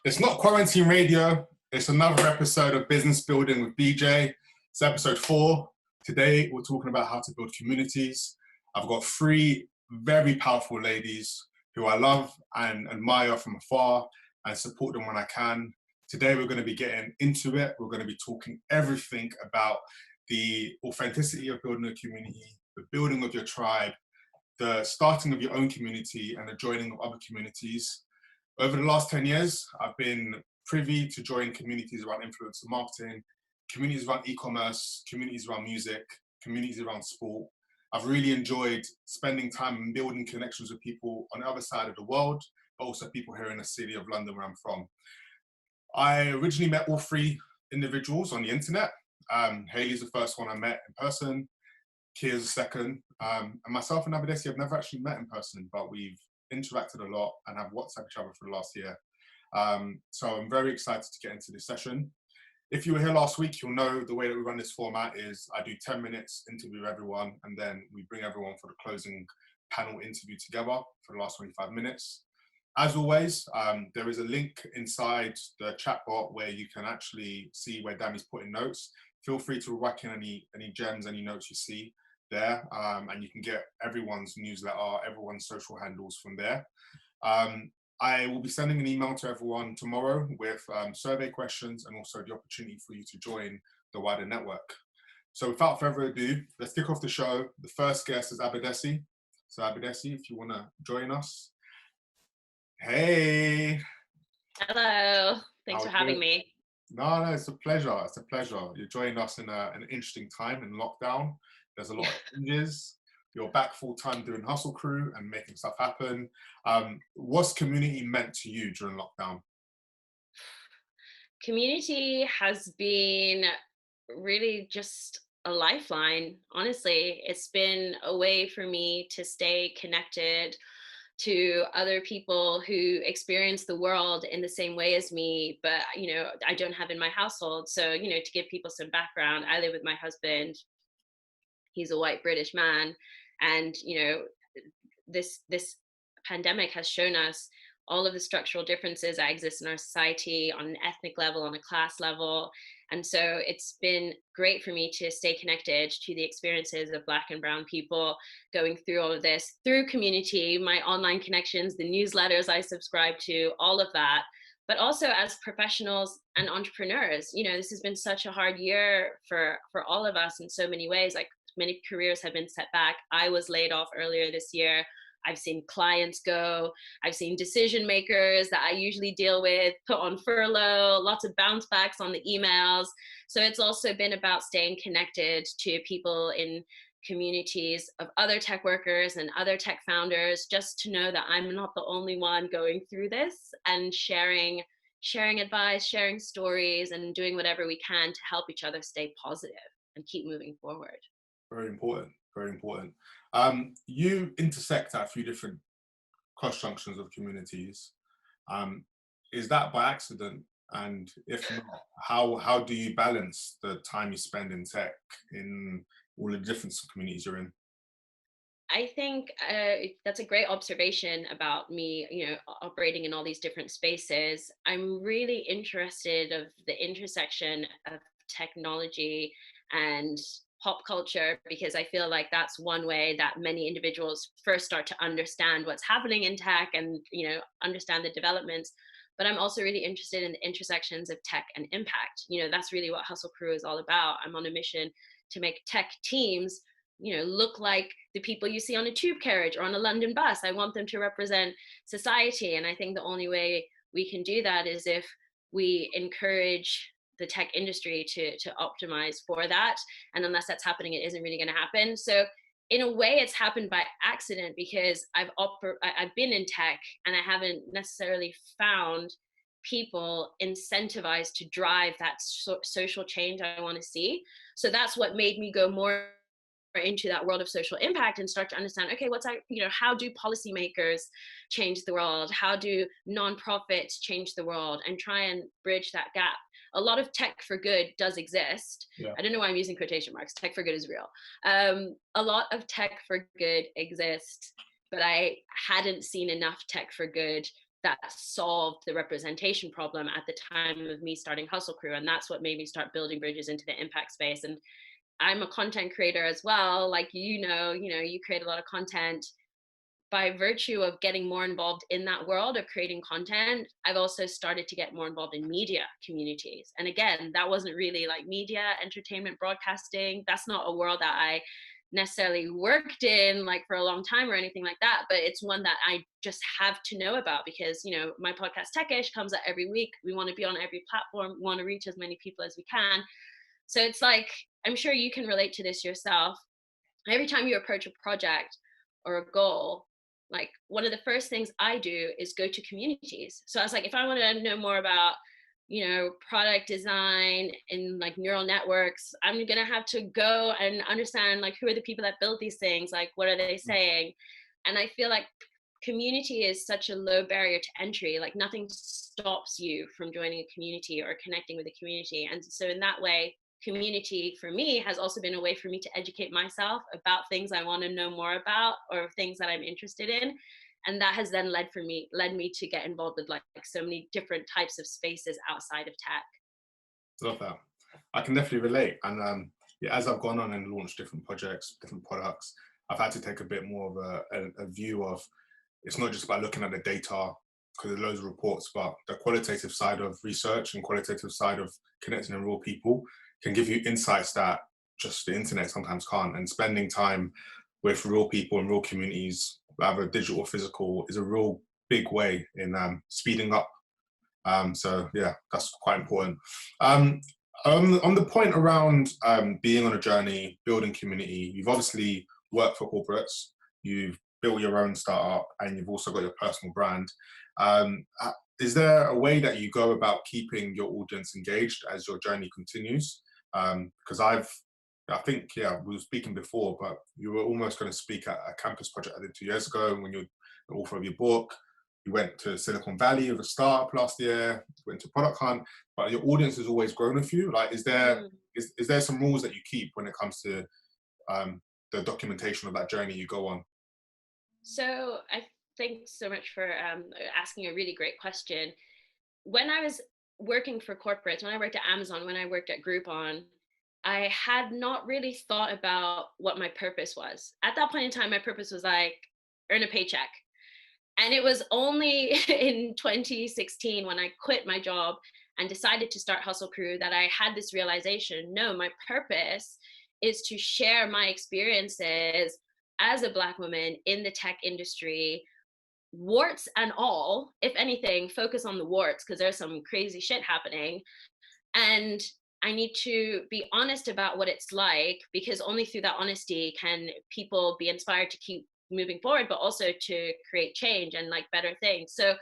It's not quarantine radio. It's another episode of Business Building with Bejay. It's episode 4. Today, we're talking about how to build communities. I've got 3 very powerful ladies who I love and admire from afar and support them when I can. Today, we're going to be getting into it. We're going to be talking everything about the authenticity of building a community, the building of your tribe, the starting of your own community, and the joining of other communities. Over the last 10 years, I've been privy to join communities around influencer marketing, communities around e-commerce, communities around music, communities around sport. I've really enjoyed spending time and building connections with people on the other side of the world, but also people here in the city of London where I'm from. I originally met all 3 individuals on the internet. Hayley's the first one I met in person, Kia's the second, and myself and Abadesi have never actually met in person, but we've interacted a lot and have WhatsApp each other for the last year. So I'm very excited to get into this session. If you were here last week, you'll know the way that we run this format is I do 10 minutes, interview everyone, and then we bring everyone for the closing panel interview together for the last 25 minutes. As always, there is a link inside the chat bot where you can actually see where Danny's putting notes. Feel free to whack in any gems, any notes you see there, and you can get everyone's newsletter, everyone's social handles from there. I will be sending an email to everyone tomorrow with survey questions and also the opportunity for you to join the wider network. So without further ado, let's kick off the show. The first guest is Abadesi. So Abadesi, if you want to join us. Hey. Hello. Thanks for having me. No, it's a pleasure. It's a pleasure. You're joining us in an interesting time in lockdown. There's a lot of changes. You're back full time doing Hustle Crew and making stuff happen. What's community meant to you during lockdown? Community has been really just a lifeline. Honestly, it's been a way for me to stay connected to other people who experience the world in the same way as me, but I don't have in my household. So, to give people some background, I live with my husband. He's a white British man, and this pandemic has shown us all of the structural differences that exist in our society on an ethnic level, on a class level. And so it's been great for me to stay connected to the experiences of Black and Brown people going through all of this through community, my online connections, the newsletters I subscribe to, all of that. But also as professionals and entrepreneurs, this has been such a hard year for all of us in so many ways. Like, many careers have been set back. I was laid off earlier this year. I've seen clients go. I've seen decision makers that I usually deal with put on furlough, lots of bounce backs on the emails. So it's also been about staying connected to people in communities of other tech workers and other tech founders, just to know that I'm not the only one going through this, and sharing advice, sharing stories, and doing whatever we can to help each other stay positive and keep moving forward. Very important, very important. You intersect at a few different cross junctions of communities. Is that by accident? And if not, how do you balance the time you spend in tech in all the different communities you're in? I think that's a great observation about me, operating in all these different spaces. I'm really interested of the intersection of technology and pop culture, because I feel like that's one way that many individuals first start to understand what's happening in tech and, understand the developments. But I'm also really interested in the intersections of tech and impact. That's really what Hustle Crew is all about. I'm on a mission to make tech teams, look like the people you see on a tube carriage or on a London bus. I want them to represent society. And I think the only way we can do that is if we encourage the tech industry to optimize for that. And unless that's happening, it isn't really going to happen. So in a way, it's happened by accident, because I've been in tech and I haven't necessarily found people incentivized to drive that social change I want to see. So that's what made me go more into that world of social impact and start to understand, okay, how do policymakers change the world? How do nonprofits change the world? And try and bridge that gap. A lot of tech for good does exist. Yeah. I don't know why I'm using quotation marks. Tech for good is real. A lot of tech for good exists, but I hadn't seen enough tech for good that solved the representation problem at the time of me starting Hustle Crew. And that's what made me start building bridges into the impact space. And I'm a content creator as well. Like, you create a lot of content. By virtue of getting more involved in that world of creating content, I've also started to get more involved in media communities. And again, that wasn't really like media, entertainment, broadcasting. That's not a world that I necessarily worked in like for a long time or anything like that, but it's one that I just have to know about because, my podcast Techish comes out every week. We want to be on every platform. We want to reach as many people as we can. So it's like, I'm sure you can relate to this yourself. Every time you approach a project or a goal, like one of the first things I do is go to communities. So I was like, if I want to know more about, product design and like neural networks, I'm going to have to go and understand like who are the people that build these things? Like, what are they saying? And I feel like community is such a low barrier to entry. Like nothing stops you from joining a community or connecting with a community. And so in that way, community for me has also been a way for me to educate myself about things I want to know more about or things that I'm interested in. And that has then led me to get involved with like so many different types of spaces outside of tech. Love that. I can definitely relate. And as I've gone on and launched different projects, different products, I've had to take a bit more of a view of, it's not just about looking at the data, because there's loads of reports, but the qualitative side of research and qualitative side of connecting with real people can give you insights that just the internet sometimes can't. And spending time with real people and real communities, whether digital or physical, is a real big way in speeding up. So yeah, that's quite important. On the point around being on a journey, building community, you've obviously worked for corporates, you've built your own startup, and you've also got your personal brand. Is there a way that you go about keeping your audience engaged as your journey continues? Because I think, we were speaking before, but you were almost going to speak at a campus project I did 2 years ago when you're the author of your book. You went to Silicon Valley with a startup last year, went to Product Hunt, but your audience has always grown with you. Like, is there some rules that you keep when it comes to the documentation of that journey you go on? So thanks so much for asking a really great question. When I was working for corporates, when I worked at Amazon, when I worked at Groupon, I had not really thought about what my purpose was. At that point in time, my purpose was like, earn a paycheck. And it was only in 2016 when I quit my job and decided to start Hustle Crew that I had this realization, no, my purpose is to share my experiences as a Black woman in the tech industry, warts and all. If anything, focus on the warts because there's some crazy shit happening. And I need to be honest about what it's like, because only through that honesty can people be inspired to keep moving forward, but also to create change and like better things. So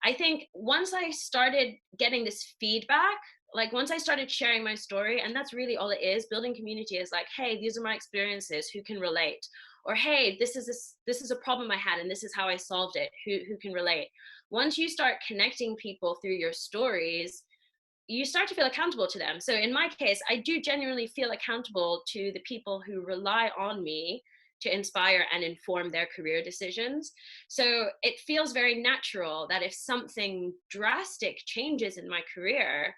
I think once I started getting this feedback, like once I started sharing my story, and that's really all it is, building community is like, hey, these are my experiences, who can relate? Or hey, this is a problem I had and this is how I solved it, who can relate? Once you start connecting people through your stories, you start to feel accountable to them. So in my case, I do genuinely feel accountable to the people who rely on me to inspire and inform their career decisions. So it feels very natural that if something drastic changes in my career,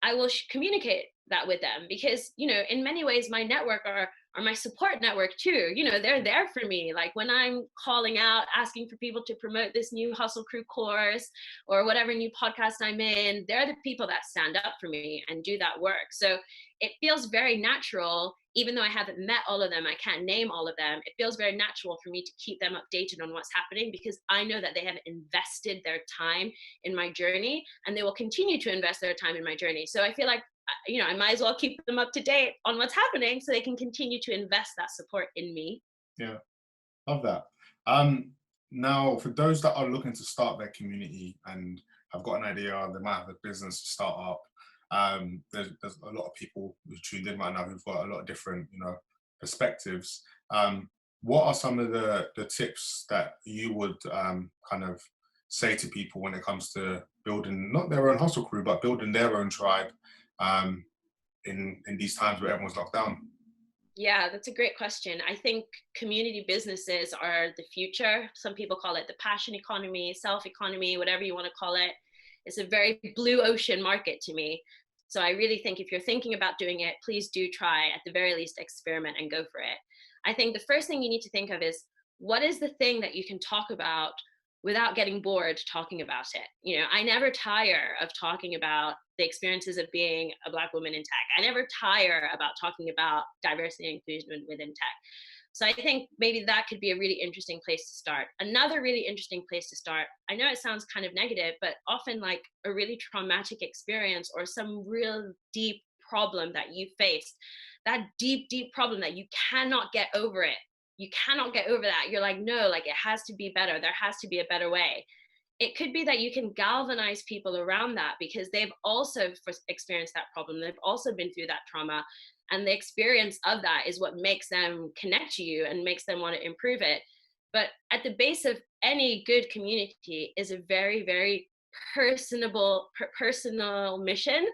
I will communicate that with them because, in many ways, my network are my support network too. They're there for me. Like when I'm calling out, asking for people to promote this new Hustle Crew course or whatever new podcast I'm in, they're the people that stand up for me and do that work. So it feels very natural, even though I haven't met all of them, I can't name all of them. It feels very natural for me to keep them updated on what's happening because I know that they have invested their time in my journey and they will continue to invest their time in my journey. So I feel like, I might as well keep them up to date on what's happening so they can continue to invest that support in me. Yeah, love that. Now, for those that are looking to start their community and have got an idea, they might have a business to start up. There's a lot of people who tuned in right now who've got a lot of different, perspectives. What are some of the tips that you would kind of say to people when it comes to building not their own hustle crew, but building their own tribe in these times where everyone's locked down? Yeah, that's a great question. I think community businesses are the future. Some people call it the passion economy, self economy, whatever you want to call it. It's a very blue ocean market to me. So I really think if you're thinking about doing it, please do try, at the very least, experiment and go for it. I think the first thing you need to think of is, what is the thing that you can talk about without getting bored talking about it? You know, I never tire of talking about the experiences of being a Black woman in tech. I never tire about talking about diversity and inclusion within tech. So I think maybe that could be a really interesting place to start. Another really interesting place to start, I know it sounds kind of negative, but often like a really traumatic experience or some real deep problem that you faced, that deep, deep problem that you cannot get over it. You cannot get over that. You're like, no, like it has to be better. There has to be a better way. It could be that you can galvanize people around that because they've also experienced that problem. They've also been through that trauma. And the experience of that is what makes them connect to you and makes them want to improve it. But at the base of any good community is a very, very personal mission.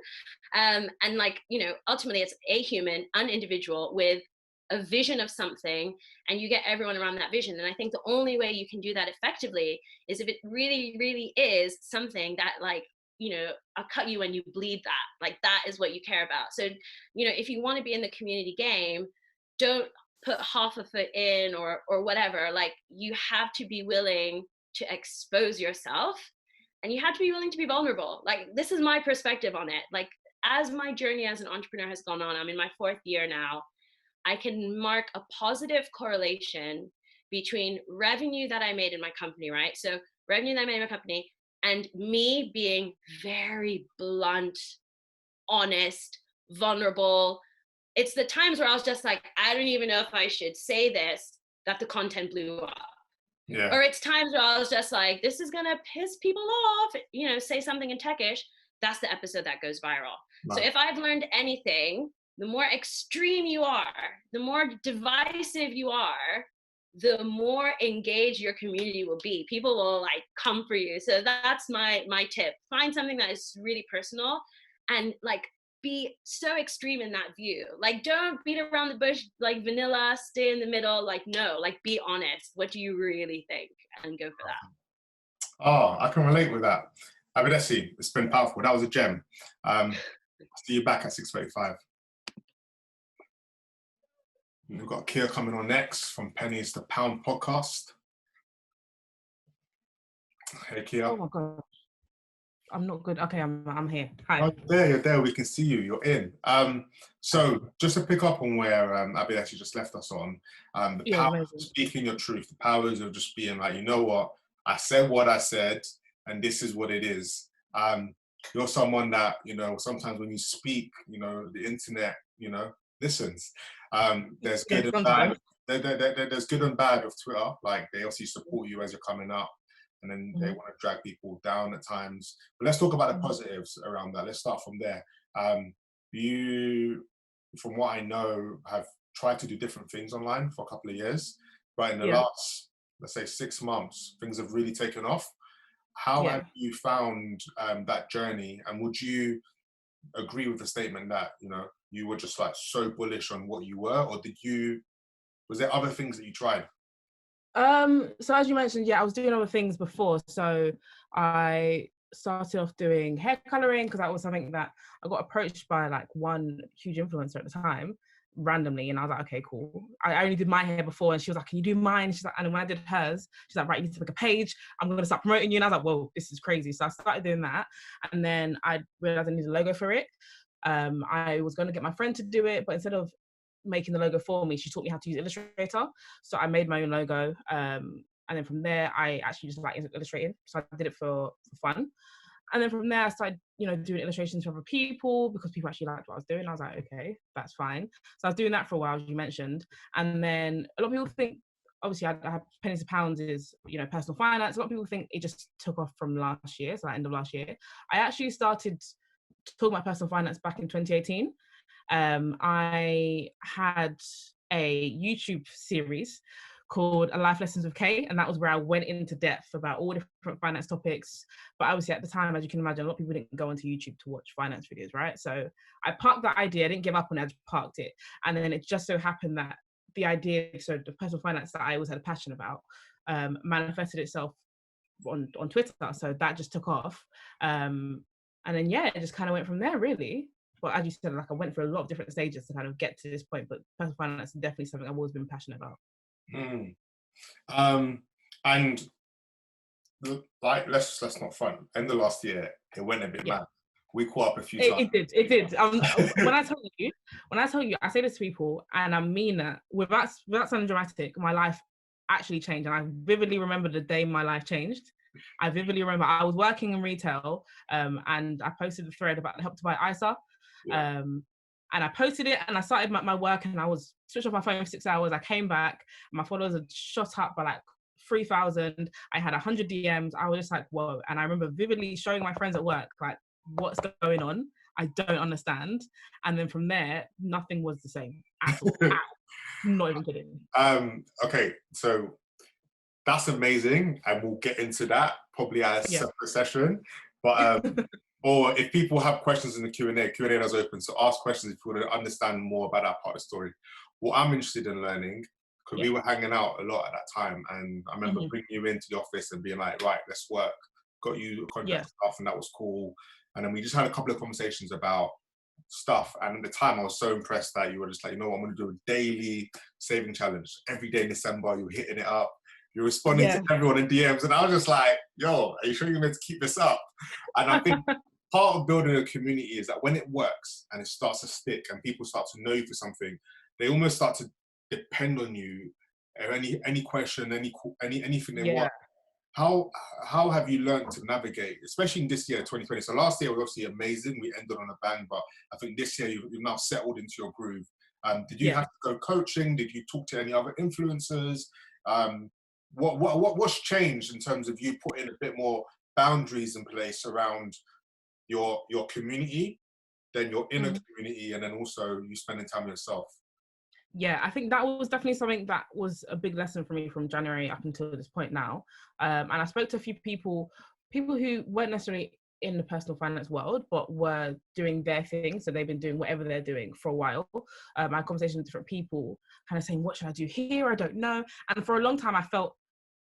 And like, you know, ultimately it's a human, an individual with a vision of something, and you get everyone around that vision. And I think the only way you can do that effectively is if it really, really is something that, like, you know, I'll cut you when you bleed, that like that is what you care about. So, you know, if you want to be in the community game, don't put half a foot in or whatever. Like, you have to be willing to expose yourself, and you have to be willing to be vulnerable. Like, this is my perspective on it. Like, as my journey as an entrepreneur has gone on, I'm in my 4th year now, I can mark a positive correlation between revenue that I made in my company, right? So revenue that I made in my company and me being very blunt, honest, vulnerable. It's the times where I was just like, I don't even know if I should say this, that the content blew up. Yeah. Or it's times where I was just like, this is gonna piss people off, you know, say something in techish. That's the episode that goes viral. Wow. So if I've learned anything, the more extreme you are, the more divisive you are, the more engaged your community will be. People will like come for you. So that's my tip. Find something that is really personal and like be so extreme in that view. Like, don't beat around the bush, like vanilla, stay in the middle. Like, no, like be honest. What do you really think? And go for that. Oh, I can relate with that. Abadesi, it's been powerful. That was a gem. See you back at 6:35. We've got Kia coming on next from Pennies to Pound podcast. Hey, Kia. Oh my God. I'm not good. Okay, I'm here. Hi. Oh, you're there. We can see you. You're in. So just to pick up on where Abadesi just left us on, the power of speaking your truth, the powers of just being like, you know what, I said what I said, and this is what it is. You're someone that, you know, sometimes when you speak, you know, the internet, you know, listens. There's good and bad. There's good and bad of Twitter. Like, they also support you as you're coming up, and then they want to drag people down at times. But let's talk about the positives around that. Let's start from there. You, from what I know, have tried to do different things online for a couple of years, but in the last, let's say, 6 months, things have really taken off. How have you found that journey? And would you agree with the statement that, you know, you were just like so bullish on what you were, or was there other things that you tried? So as you mentioned, I was doing other things before. So I started off doing hair coloring because that was something that I got approached by like one huge influencer at the time randomly, and I was like, okay, cool. I only did my hair before, and she was like, can you do mine? She's like, and when I did hers, she's like, right, you need to make a page, I'm gonna start promoting you. And I was like, whoa, this is crazy. So I started doing that, and then I realized I needed a logo for it. I was going to get my friend to do it, but instead of making the logo for me, she taught me how to use Illustrator. So I made my own logo, and then from there I actually just like illustrating, so I did it for fun. And then from there I started, you know, doing illustrations for other people because people actually liked what I was doing. I was like, okay, that's fine. So I was doing that for a while, as you mentioned. And then a lot of people think, obviously I have Pennies to Pounds is, you know, personal finance. A lot of people think it just took off from last year, so like end of last year. I actually started talking about personal finance back in 2018. I had a YouTube series called A Life Lessons with Kay, and that was where I went into depth about all different finance topics. But obviously at the time, as you can imagine, a lot of people didn't go onto YouTube to watch finance videos, right? So I parked that idea, I didn't give up on it, I just parked it. And then it just so happened that the idea, so the personal finance that I always had a passion about, manifested itself on Twitter. So that just took off. And then, yeah, it just kind of went from there, really. But as you said, like I went through a lot of different stages to kind of get to this point, but personal finance is definitely something I've always been passionate about. And like, let's not front. End of last year, it went a bit mad. We caught up a few times. It did. When I tell you, I say this to people, and I mean that without sounding dramatic, my life actually changed, and I vividly remember the day my life changed. I vividly remember I was working in retail, and I posted the thread about the Help to Buy ISA. And I posted it, and I started my work, and I was switched off my phone for 6 hours. I came back, and my followers had shot up by like 3,000. I had 100 DMs. I was just like, whoa. And I remember vividly showing my friends at work, like, what's going on? I don't understand. And then from there, nothing was the same at all. Not even kidding. Okay, so that's amazing, and we'll get into that probably at a separate session. But or if people have questions in the Q&A is open, so ask questions if you want to understand more about that part of the story. What I'm interested in learning, because we were hanging out a lot at that time, and I remember bringing you into the office and being like, right, let's work. Got you contract stuff, and that was cool. And then we just had a couple of conversations about stuff. And at the time, I was so impressed that you were just like, you know what, I'm going to do a daily saving challenge. Every day in December, you were hitting it up. You're responding to everyone in DMs. And I was just like, yo, are you sure you're meant to keep this up? And I think part of building a community is that when it works and it starts to stick and people start to know you for something, they almost start to depend on you. Any question, anything they want. How have you learned to navigate, especially in this year, 2020? So last year was obviously amazing. We ended on a bang, but I think this year you've now settled into your groove. Did you have to go coaching? Did you talk to any other influencers? What's changed in terms of you putting a bit more boundaries in place around your community, then your inner community, and then also you spending time with yourself? Yeah, I think that was definitely something that was a big lesson for me from January up until this point now. And I spoke to a few people who weren't necessarily in the personal finance world, but were doing their thing. So they've been doing whatever they're doing for a while. I had conversations with different people kind of saying, what should I do here? I don't know. And for a long time, I felt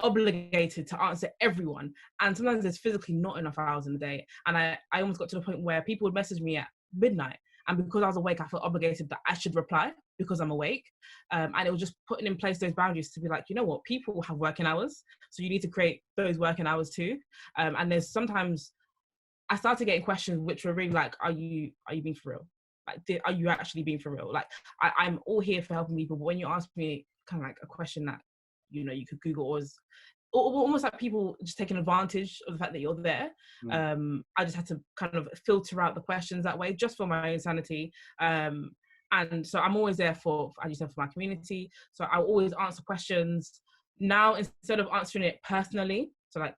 obligated to answer everyone. And sometimes there's physically not enough hours in the day. And I almost got to the point where people would message me at midnight. And because I was awake, I felt obligated that I should reply because I'm awake. And it was just putting in place those boundaries to be like, you know what, people have working hours. So you need to create those working hours too. And there's sometimes I started getting questions which were really like, are you being for real? Like, are you actually being for real? Like, I'm all here for helping people. But when you ask me kind of like a question that, you know, you could Google or almost like people just taking advantage of the fact that you're there. I just had to kind of filter out the questions that way, just for my own sanity. And so I'm always there for, as you said, for my community. So I always answer questions. Now, instead of answering it personally, so like,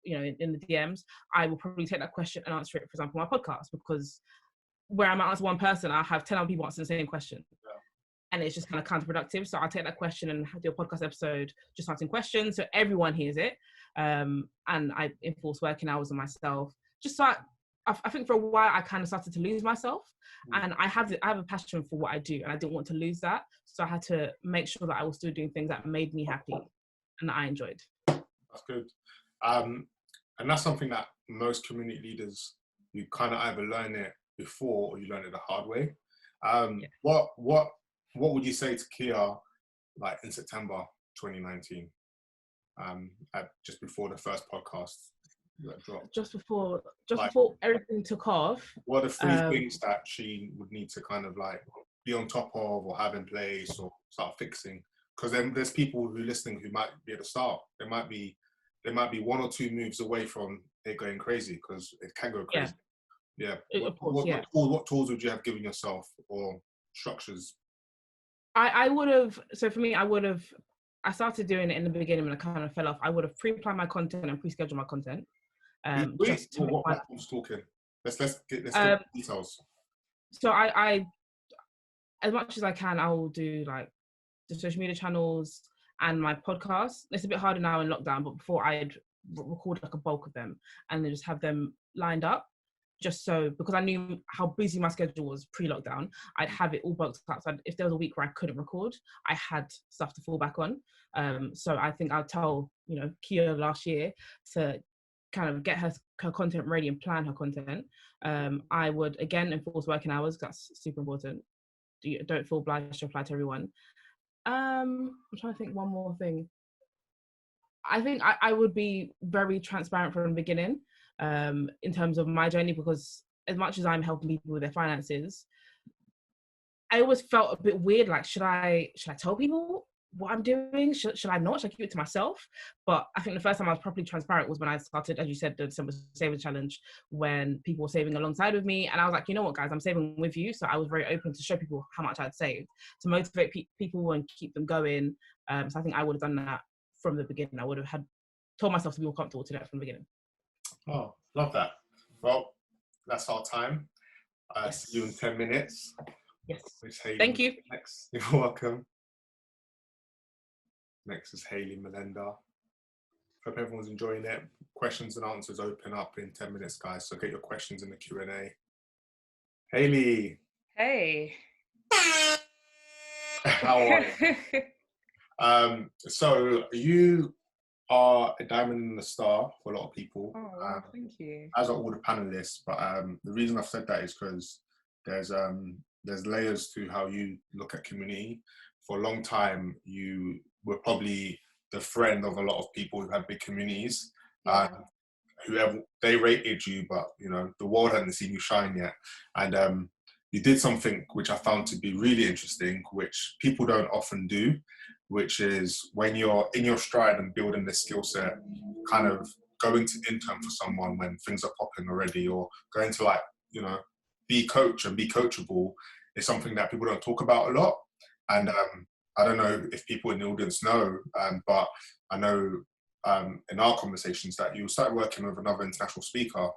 you know, in the DMs, I will probably take that question and answer it, for example, on my podcast, because where I might answer one person, I'll have 10 other people answering the same question. And it's just kind of counterproductive. So I'll take that question and do a podcast episode just answering questions so everyone hears it. And I enforce working hours on myself. Just so I think for a while I kind of started to lose myself. And I have a passion for what I do, and I didn't want to lose that. So I had to make sure that I was still doing things that made me happy and that I enjoyed. That's good. And that's something that most community leaders, you kind of either learn it before or you learn it the hard way. What would you say to Kia, like in September 2019, just before the first podcast that dropped? Just before everything took off. What are the three things that she would need to kind of like be on top of or have in place or start fixing? Because then there's people who are listening who might be at the start. They might be one or two moves away from it going crazy, because it can go crazy. What tools would you have given yourself, or structures? I would have, so for me, I started doing it in the beginning when I kind of fell off. I would have pre-planned my content and pre-scheduled my content. Just to what platform's talking? Let's get details. So I, as much as I can, I will do like the social media channels. and my podcast. It's a bit harder now in lockdown, but before I'd record like a bulk of them and then just have them lined up. Just so, because I knew how busy my schedule was pre-lockdown, I'd have it all booked up. So if there was a week where I couldn't record, I had stuff to fall back on. So I think I'll tell, Kia last year to kind of get her content ready and plan her content. I would, again, enforce working hours. That's super important. Don't feel obliged to apply to everyone. I'm trying to think one more thing. I think I would be very transparent from the beginning. In terms of my journey, because as much as I'm helping people with their finances, I always felt a bit weird, like should I tell people what I'm doing? Should I not? Should I keep it to myself? But I think the first time I was properly transparent was when I started, as you said, the December Savings Challenge, when people were saving alongside with me, and I was like, you know what, guys, I'm saving with you. So I was very open to show people how much I'd saved, to motivate people and keep them going. So I think I would have done that from the beginning. I would have told myself to be more comfortable to do that from the beginning. Oh, love that. Well, that's our time. Yes. See you in 10 minutes. Yes. Thank you. Next. You're welcome. Next is Hayley, Mulenda. Hope everyone's enjoying it. Questions and answers open up in 10 minutes, guys. So get your questions in the Q&A. Hayley. Hey. How are you? So you are a diamond in the star for a lot of people. Oh, wow, thank you. As are all the panelists, but the reason I've said that is because there's layers to how you look at community. For a long time, you were probably the friend of a lot of people who had big communities. Yeah. Whoever they rated you, but the world hadn't seen you shine yet. And you did something which I found to be really interesting, which people don't often do, which is when you're in your stride and building this skill set, kind of going to intern for someone when things are popping already, or going to be coach and be coachable, is something that people don't talk about a lot. And I don't know if people in the audience know, but I know in our conversations that you started working with another international speaker.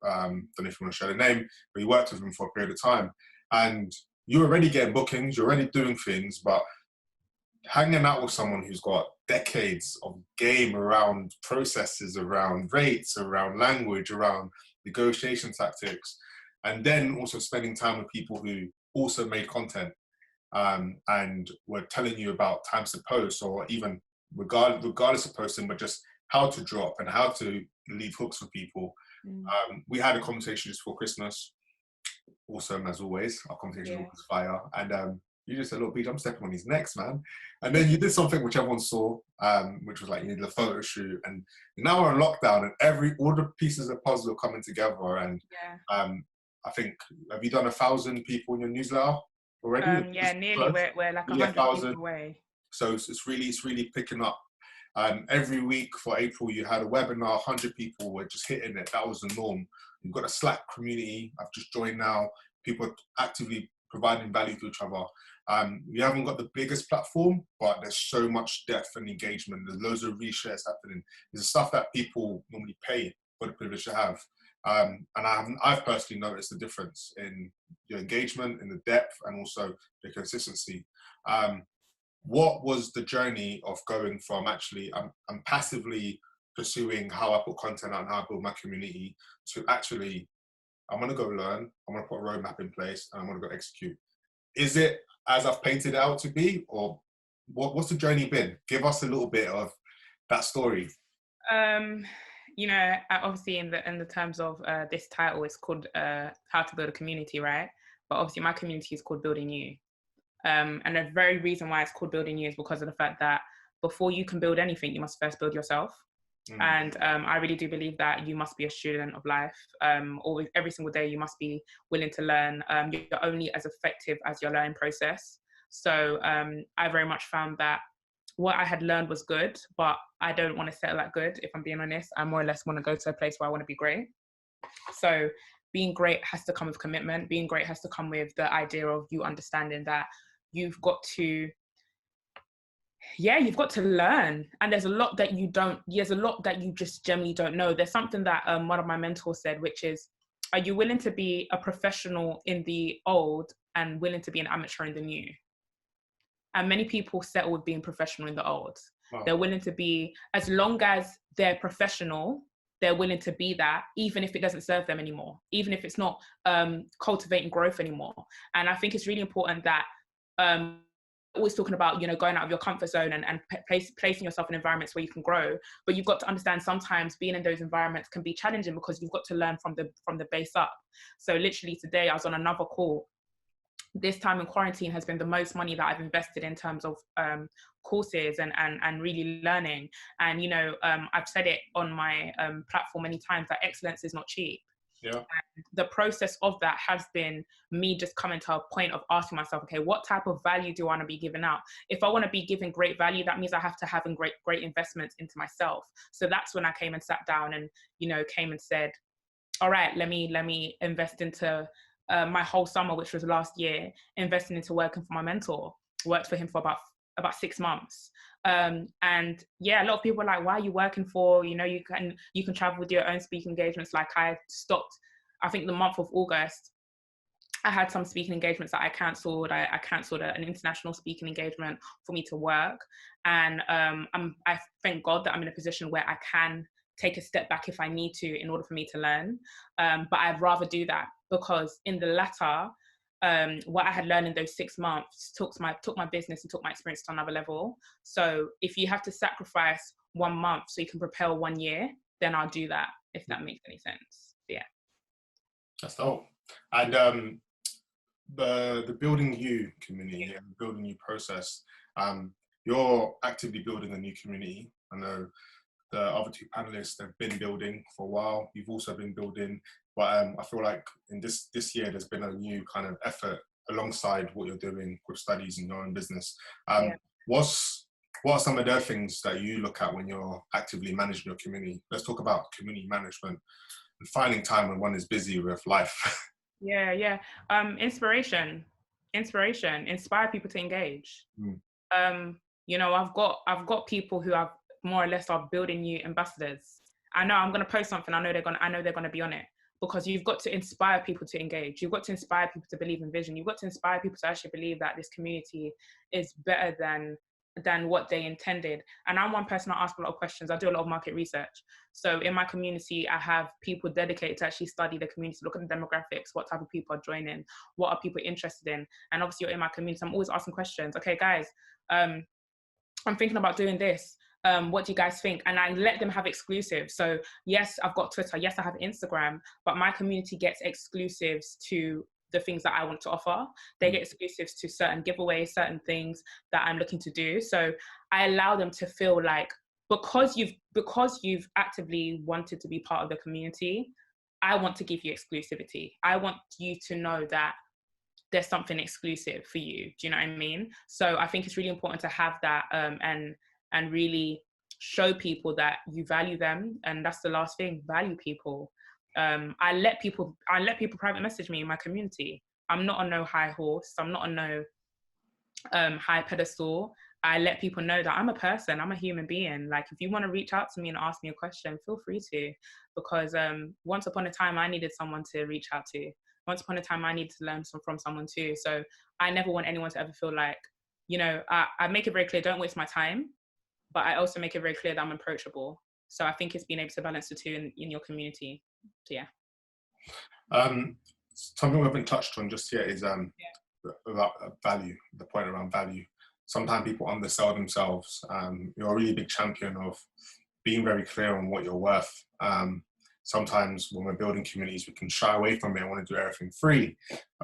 Don't know if you want to share the name, but you worked with him for a period of time. And you're already getting bookings, you're already doing things, but hanging out with someone who's got decades of game around processes, around rates, around language, around negotiation tactics, and then also spending time with people who also made content and were telling you about times to post, or even regardless of posting, but just how to drop and how to leave hooks for people. We had a conversation just before Christmas. Awesome, as always. Our conversation was fire. And you just said, look, Beach, I'm stepping on his necks, man. And then you did something which everyone saw, which was like you needed a photo shoot. And now we're in lockdown and all the pieces of the puzzle are coming together. And I think, have you done 1,000 people in your newsletter already? Nearly. We're like 100 people away. So it's really picking up. Every week for April, you had a webinar, 100 people were just hitting it. That was the norm. You've got a Slack community. I've just joined now. People are actively providing value to each other. We haven't got the biggest platform, but there's so much depth and engagement. There's loads of reshares happening. There's stuff that people normally pay for the privilege to have. And I've personally noticed the difference in your engagement, in the depth, and also the consistency. What was the journey of going from actually, I'm passively pursuing how I put content out and how I build my community, to actually, I'm going to go learn, I'm going to put a roadmap in place, and I'm going to go execute? Is it as I've painted it out to be, or what's the journey been? Give us a little bit of that story. Obviously in the terms of this title, it's called How to Build a Community, right? But obviously my community is called Building You. And the very reason why it's called Building You is because of the fact that before you can build anything, you must first build yourself. And I really do believe that you must be a student of life. Always, every single day, you must be willing to learn. You're only as effective as your learning process. So I very much found that what I had learned was good, but I don't want to settle at good, if I'm being honest. I more or less want to go to a place where I want to be great. So being great has to come with commitment. Being great has to come with the idea of you understanding that you've got to learn. And there's a lot that you just generally don't know. There's something that one of my mentors said, which is, are you willing to be a professional in the old and willing to be an amateur in the new? And many people settle with being professional in the old. Wow. They're willing to be, as long as they're professional, they're willing to be that, even if it doesn't serve them anymore, even if it's not cultivating growth anymore. And I think it's really important that always talking about, you know, going out of your comfort zone and placing yourself in environments where you can grow. But you've got to understand sometimes being in those environments can be challenging because you've got to learn from the base up. So literally today I was on another call. This time in quarantine has been the most money that I've invested in terms of courses and really learning. And, you know, I've said it on my platform many times that excellence is not cheap. Yeah. And the process of that has been me just coming to a point of asking myself, okay, what type of value do I want to be giving out? If I want to be giving great value, that means I have to have great investments into myself. So that's when I came and sat down and, you know, came and said, all right, let me invest into my whole summer, which was last year, investing into working for my mentor. Worked for him for about 6 months. And yeah, a lot of people are like, why are you working for? You know, you can travel with your own speaking engagements. Like I stopped, I think the month of August, I had some speaking engagements that I cancelled. I cancelled an international speaking engagement for me to work. And I thank God that I'm in a position where I can take a step back if I need to in order for me to learn. But I'd rather do that because in the latter, what I had learned in those 6 months took my business and took my experience to another level. So if you have to sacrifice 1 month so you can propel 1 year, then I'll do that, if that makes any sense. Yeah. That's dope. And the Building You community and Building You process, you're actively building a new community. I know the other two panelists have been building for a while. You've also been building, but I feel like in this year there's been a new kind of effort alongside what you're doing with studies and your own business. What are some of the things that you look at when you're actively managing your community? Let's talk about community management and finding time when one is busy with life. Yeah. Inspiration, inspire people to engage. You know, I've got people who have more or less are Building You ambassadors. I know I'm going to post something. I know they're going to be on it, because you've got to inspire people to engage. You've got to inspire people to believe in vision. You've got to inspire people to actually believe that this community is better than what they intended. And I'm one person that asks a lot of questions. I do a lot of market research. So in my community, I have people dedicated to actually study the community, look at the demographics, what type of people are joining, what are people interested in. And obviously you're in my community, I'm always asking questions. Okay, guys, I'm thinking about doing this. What do you guys think? And I let them have exclusives. So yes, I've got Twitter. Yes, I have Instagram, but my community gets exclusives to the things that I want to offer. They get exclusives to certain giveaways, certain things that I'm looking to do. So I allow them to feel like, because you've actively wanted to be part of the community, I want to give you exclusivity. I want you to know that there's something exclusive for you. Do you know what I mean? So I think it's really important to have that and really show people that you value them. And that's the last thing, value people. I let people private message me in my community. I'm not on no high horse. I'm not on no high pedestal. I let people know that I'm a person, I'm a human being. Like, if you want to reach out to me and ask me a question, feel free to, because once upon a time I needed someone to reach out to. Once upon a time I needed to learn from someone too. So I never want anyone to ever feel like, you know, I make it very clear, don't waste my time, but I also make it very clear that I'm approachable. So I think it's being able to balance the two in your community. So yeah. Something we haven't touched on just yet is about value, the point around value. Sometimes people undersell themselves. You're a really big champion of being very clear on what you're worth. Sometimes when we're building communities, we can shy away from it and want to do everything free.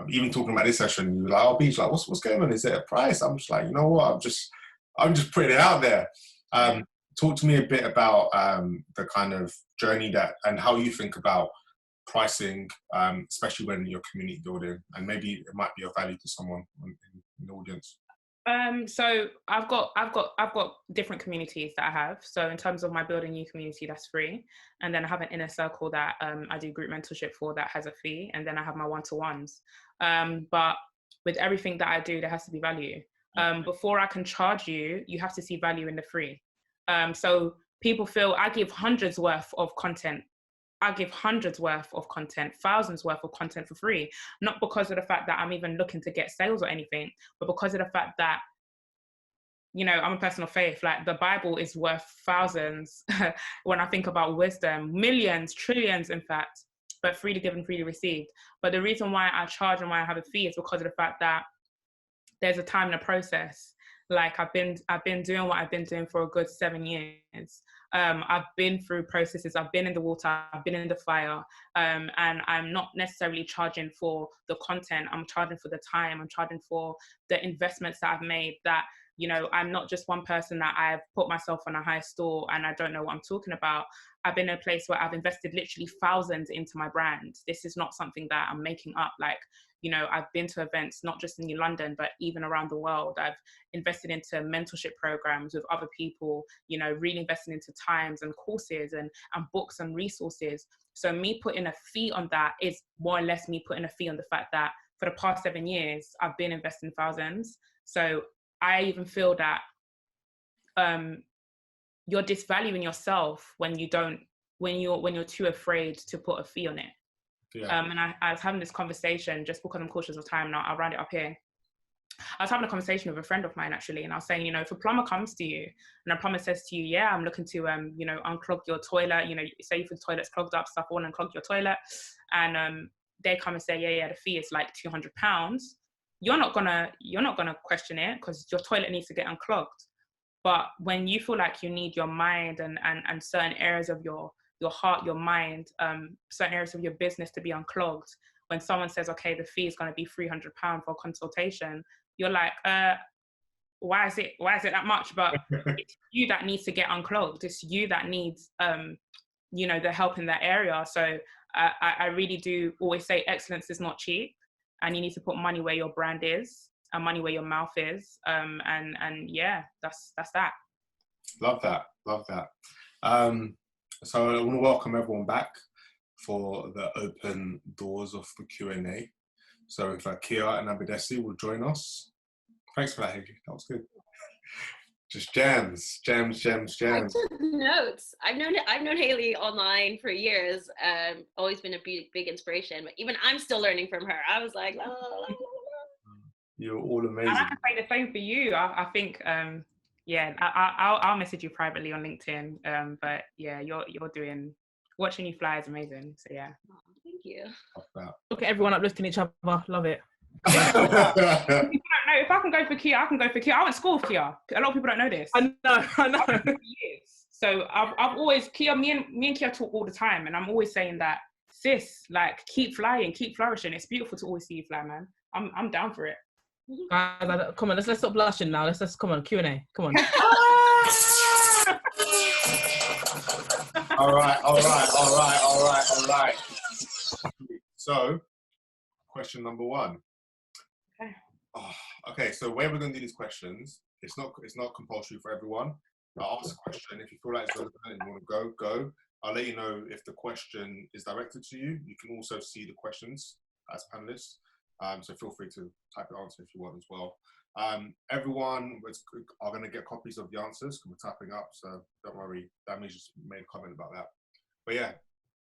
Even talking about this session, you're like, oh, Beach, like, what's going on? Is it a price? I'm just like, you know what? I'm just putting it out there. Talk to me a bit about the kind of journey and how you think about pricing, especially when you're community building, and maybe it might be of value to someone in the audience. So I've got different communities that I have. So in terms of my Building You community, that's free. And then I have an inner circle that I do group mentorship for, that has a fee. And then I have my one-to-ones. But with everything that I do, there has to be value. Before I can charge you, you have to see value in the free. So people feel I give hundreds worth of content. I give hundreds worth of content, thousands worth of content for free, not because of the fact that I'm even looking to get sales or anything, but because of the fact that you know, I'm a person of faith. Like the Bible is worth thousands when I think about wisdom, millions, trillions, in fact, but freely given, freely received. But the reason why I charge and why I have a fee is because of the fact that there's a time and a process. Like I've been doing what I've been doing for a good 7 years. I've been through processes. I've been in the water. I've been in the fire. And I'm not necessarily charging for the content. I'm charging for the time. I'm charging for the investments that I've made. That, you know, I'm not just one person that I've put myself on a high store and I don't know what I'm talking about. I've been in a place where I've invested literally thousands into my brand. This is not something that I'm making up. Like, you know, I've been to events, not just in New London, but even around the world. I've invested into mentorship programs with other people, you know, really investing into times and courses and books and resources. So me putting a fee on that is more or less me putting a fee on the fact that for the past 7 years, I've been investing thousands. So I even feel that you're disvaluing yourself when you're too afraid to put a fee on it. Yeah. And I was having this conversation, just because I'm cautious of time now, I'll round it up here. I was having a conversation with a friend of mine actually, and I was saying, you know, if a plumber comes to you and a plumber says to you, yeah, I'm looking to, you know, unclog your toilet, you know, say if the toilet's clogged up, stuff, I want to unclog your toilet. And they come and say, yeah, the fee is like £200. You're not gonna question it because your toilet needs to get unclogged. But when you feel like you need your mind and certain areas of your heart, your mind, certain areas of your business to be unclogged, when someone says, okay, the fee is going to be £300 for a consultation, you're like, why is it that much? But it's you that needs to get unclogged. It's you that needs, you know, the help in that area. So I really do always say excellence is not cheap, and you need to put money where your brand is and money where your mouth is. And yeah, that's that. Love that. So I want to welcome everyone back for the open doors of the Q&A. So if Kia and Abadesi will join us. Thanks for that, Hayley. That was good. Just gems. I took notes. I've known Hayley online for years. Always been a big inspiration. But even I'm still learning from her. I was like, la, la, la, la, la. You're all amazing. And I can say the same for you. I think, yeah, I'll message you privately on LinkedIn. But yeah, you're doing, watching you fly is amazing. So yeah. Oh, thank you. Look at everyone uplifting each other. Love it. People don't know. If I can go for Kia, I can go for Kia. I went to school with Kia. A lot of people don't know this. I know. I've been for years. So I've always, Kia, me and Kia talk all the time, and I'm always saying that, sis, like, keep flying, keep flourishing. It's beautiful to always see you fly, man. I'm down for it. Guys, come on, let's stop blushing now. Let's come on, Q&A. Come on. All right. So, question number 1. Okay. Okay, so where we're going to do these questions, it's not compulsory for everyone. I'll ask a question. If you feel like it's relevant and you want to go. I'll let you know if the question is directed to you. You can also see the questions as panelists. So feel free to type the answer if you want as well. Everyone are going to get copies of the answers because we're typing up, so don't worry. That means just made a comment about that. But yeah,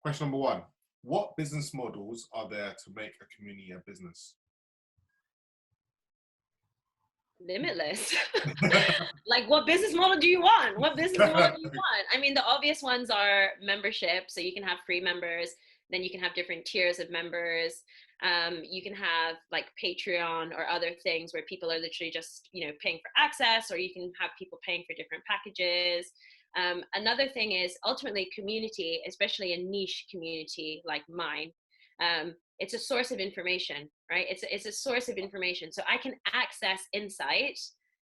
question number 1. What business models are there to make a community a business? Limitless. Like, what business model do you want? I mean, the obvious ones are membership. So you can have free members, then you can have different tiers of members. You can have like Patreon or other things where people are literally just, you know, paying for access, or you can have people paying for different packages. Another thing is ultimately community, especially a niche community like mine. It's a source of information, right? It's a source of information. So I can access insight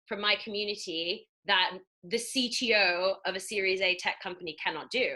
from my community that the CTO of a Series A tech company cannot do.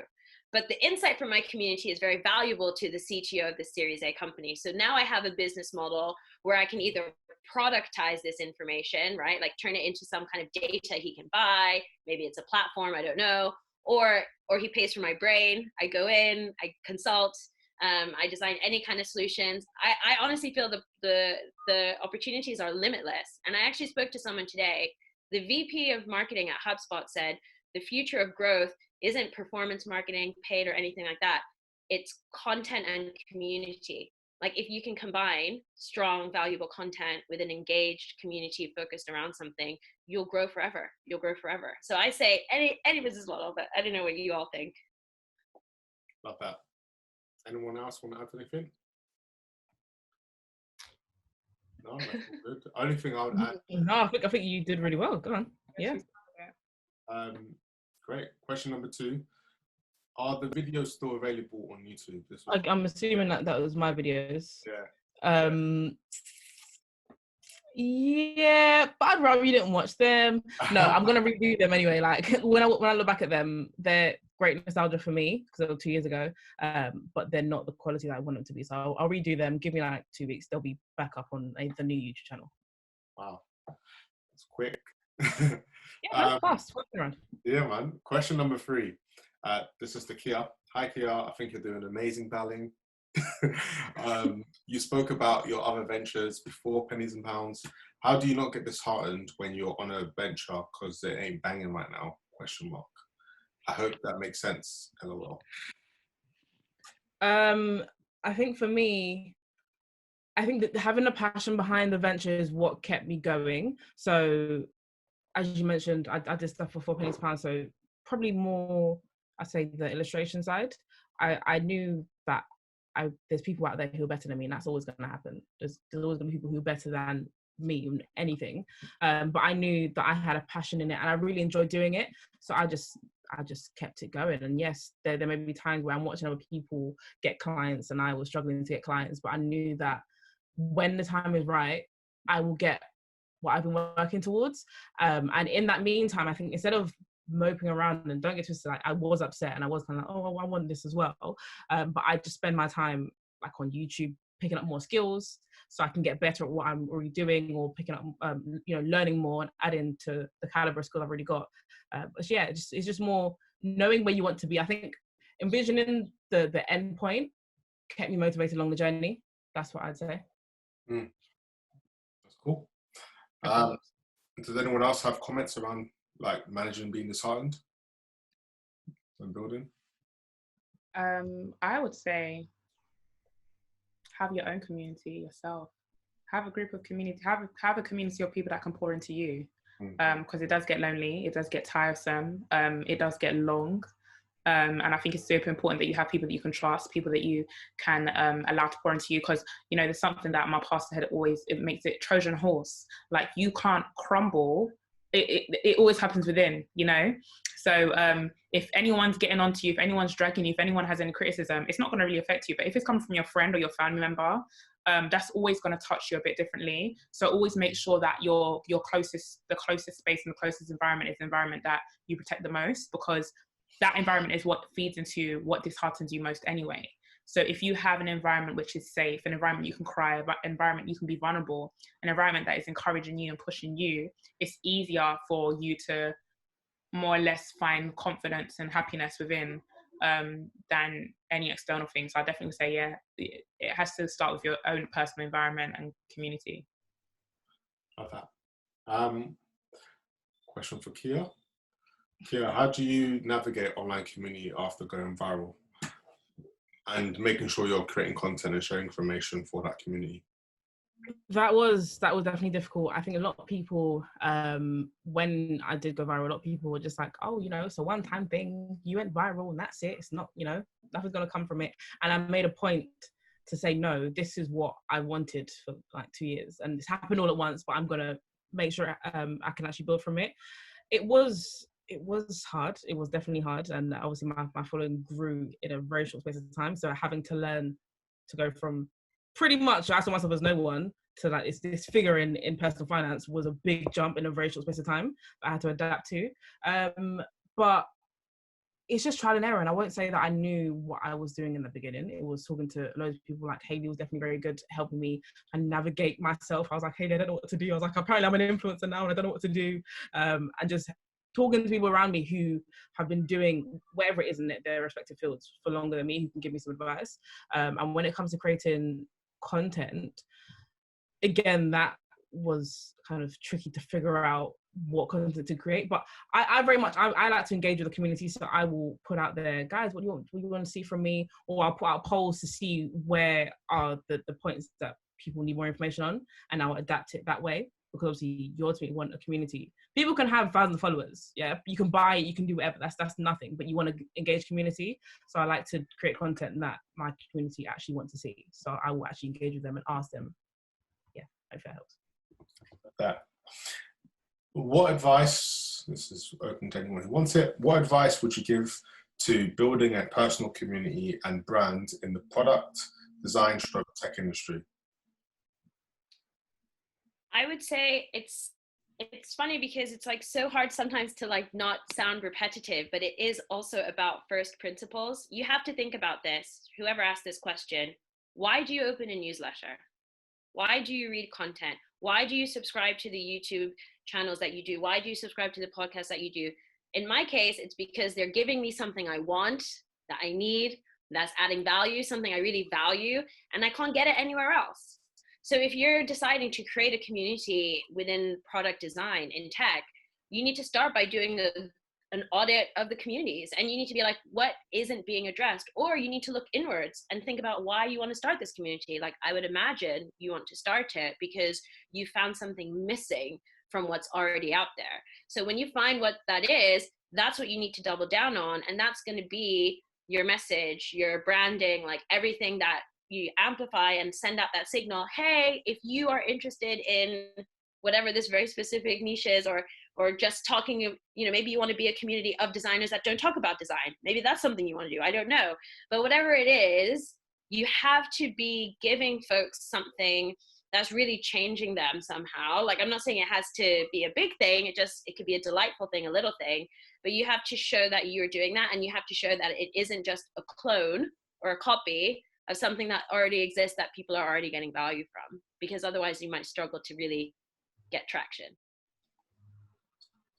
But the insight from my community is very valuable to the CTO of the Series A company. So now I have a business model where I can either productize this information, right? Like turn it into some kind of data he can buy. Maybe it's a platform, I don't know. Or he pays for my brain. I go in, I consult, I design any kind of solutions. I honestly feel the opportunities are limitless. And I actually spoke to someone today. The VP of marketing at HubSpot said, the future of growth isn't performance marketing, paid, or anything like that. It's content and community. Like if you can combine strong, valuable content with an engaged community focused around something, you'll grow forever. You'll grow forever. So I say any business model, but I don't know what you all think. Love that. Anyone else want to add anything? No, that's all good. Only thing I would add. No, I think you did really well. Go on. Yeah. Great. Question number 2. Are the videos still available on YouTube? I'm assuming that was my videos. Yeah. Yeah, but I'd rather you didn't watch them. No, I'm gonna review them anyway. Like when I look back at them, they're great nostalgia for me because they were 2 years ago. But they're not the quality that I want them to be. So I'll redo them. Give me like 2 weeks. They'll be back up on the new YouTube channel. Wow, that's quick. Yeah, that's fast. Yeah, man. Question number 3. This is to Kia. Hi, Kia. I think you're doing amazing, darling. You spoke about your other ventures before Pennies and Pounds. How do you not get disheartened when you're on a venture because it ain't banging right now? Question mark. I hope that makes sense. LOL. I think for me, I think that having a passion behind the venture is what kept me going. So, as you mentioned, I did stuff for 4 pennies a pound. So probably more, I'd say the illustration side. I knew that there's people out there who are better than me, and that's always going to happen. There's always going to be people who are better than me in anything. But I knew that I had a passion in it, and I really enjoyed doing it. So I just kept it going. And yes, there may be times where I'm watching other people get clients, and I was struggling to get clients. But I knew that when the time is right, I will get what I've been working towards. And in that meantime, I think instead of moping around, and don't get twisted, like I was upset and I was kind of like, oh, I want this as well. But I just spend my time like on YouTube picking up more skills so I can get better at what I'm already doing, or picking up, learning more and adding to the caliber of skills I've already got. But yeah, it's just more knowing where you want to be. I think envisioning the end point kept me motivated along the journey. That's what I'd say. That's cool. Does anyone else have comments around like managing being disheartened when building? I would say have your own community yourself. Have a group of community. Have a community of people that can pour into you. Because it does get lonely. It does get tiresome. It does get long. And I think it's super important that you have people that you can trust, people that you can allow to pour into you. Because, there's something that my pastor had always, it makes it Trojan horse. Like you can't crumble. It always happens within, So if anyone's getting onto you, if anyone's dragging you, if anyone has any criticism, it's not going to really affect you. But if it's coming from your friend or your family member, that's always going to touch you a bit differently. So always make sure that the closest space and the closest environment is the environment that you protect the most, because that environment is what feeds into what disheartens you most anyway. So if you have an environment which is safe, an environment you can cry, an environment you can be vulnerable, an environment that is encouraging you and pushing you, it's easier for you to more or less find confidence and happiness within than any external things. So I definitely say, yeah, it has to start with your own personal environment and community. Love that. Question for Kia. Kia, how do you navigate online community after going viral and making sure you're creating content and sharing information for that community? That was definitely difficult. I think a lot of people, when I did go viral, a lot of people were just like, oh, it's a one-time thing. You went viral and that's it. It's not, nothing's going to come from it. And I made a point to say, no, this is what I wanted for like 2 years. And it's happened all at once, but I'm going to make sure I can actually build from it. It was hard. It was definitely hard. And obviously my following grew in a very short space of time. So having to learn to go from pretty much I saw myself as no one to like it's this figure in personal finance was a big jump in a very short space of time that I had to adapt to. But it's just trial and error. And I won't say that I knew what I was doing in the beginning. It was talking to loads of people. Like Hayley was definitely very good helping me and navigate myself. I was like, Hayley, I don't know what to do. I was like, apparently I'm an influencer now and I don't know what to do. And just talking to people around me who have been doing whatever it is in their respective fields for longer than me, who can give me some advice. And when it comes to creating content, again, that was kind of tricky to figure out what content to create. But I very much, I like to engage with the community, so I will put out there, guys, what do you want to see from me? Or I'll put out polls to see where are the points that people need more information on, and I'll adapt it that way. Because obviously you ultimately want a community. People can have thousands of followers, yeah. You can buy it, you can do whatever. That's nothing. But you want to engage community. So I like to create content that my community actually want to see. So I will actually engage with them and ask them. Yeah, if that helps. That. What advice? This is open to anyone who wants it. What advice would you give to building a personal community and brand in the product design / tech industry? I would say it's funny because it's like so hard sometimes to like not sound repetitive, but it is also about first principles. You have to think about this. Whoever asked this question, why do you open a newsletter? Why do you read content? Why do you subscribe to the YouTube channels that you do? Why do you subscribe to the podcast that you do? In my case, it's because they're giving me something I want, that I need, that's adding value, something I really value, and I can't get it anywhere else. So if you're deciding to create a community within product design in tech, you need to start by doing an audit of the communities, and you need to be like, what isn't being addressed? Or you need to look inwards and think about why you want to start this community. Like, I would imagine you want to start it because you found something missing from what's already out there. So when you find what that is, that's what you need to double down on. And that's going to be your message, your branding, like everything that you amplify and send out that signal. Hey, if you are interested in whatever this very specific niche is, or just talking, you know, maybe you want to be a community of designers that don't talk about design. Maybe that's something you want to do. I don't know. But whatever it is, you have to be giving folks something that's really changing them somehow. Like, I'm not saying it has to be a big thing. It could be a delightful thing, a little thing, but you have to show that you're doing that, and you have to show that it isn't just a clone or a copy of something that already exists that people are already getting value from, because otherwise you might struggle to really get traction.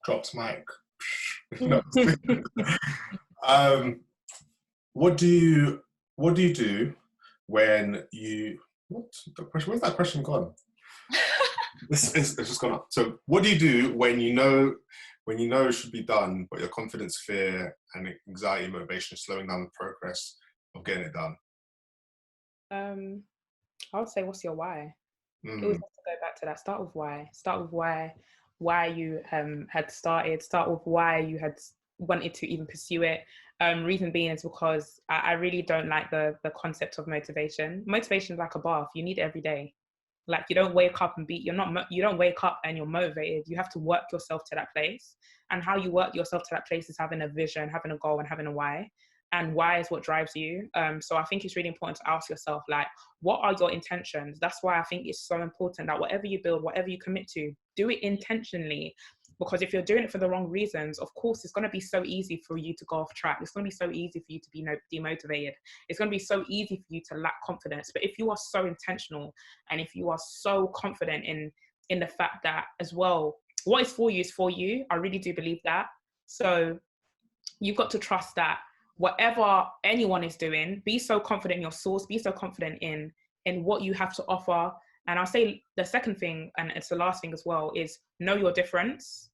Drops mic. No. What do you do when you, what the question, where's that question gone? It's just gone up. So what do you do when you know it should be done, but your confidence, fear, and anxiety and motivation is slowing down the progress of getting it done? I would say, what's your why? You always have to go back to that. Start with why. Start with why you had started. Start with why you had wanted to even pursue it. Reason being is because I really don't like the concept of motivation. Motivation is like a bath. You need it every day. Like, you don't wake up and you don't wake up and you're motivated. You have to work yourself to that place. And how you work yourself to that place is having a vision, having a goal, and having a why. And why is what drives you. So I think it's really important to ask yourself, like, what are your intentions? That's why I think it's so important that whatever you build, whatever you commit to, do it intentionally. Because if you're doing it for the wrong reasons, of course, it's going to be so easy for you to go off track. It's going to be so easy for you to be demotivated. It's going to be so easy for you to lack confidence. But if you are so intentional, and if you are so confident in the fact that, as well, what is for you, I really do believe that. So you've got to trust that whatever anyone is doing, be so confident in your source, be so confident in what you have to offer. And I'll say the second thing, and it's the last thing as well, is know your difference.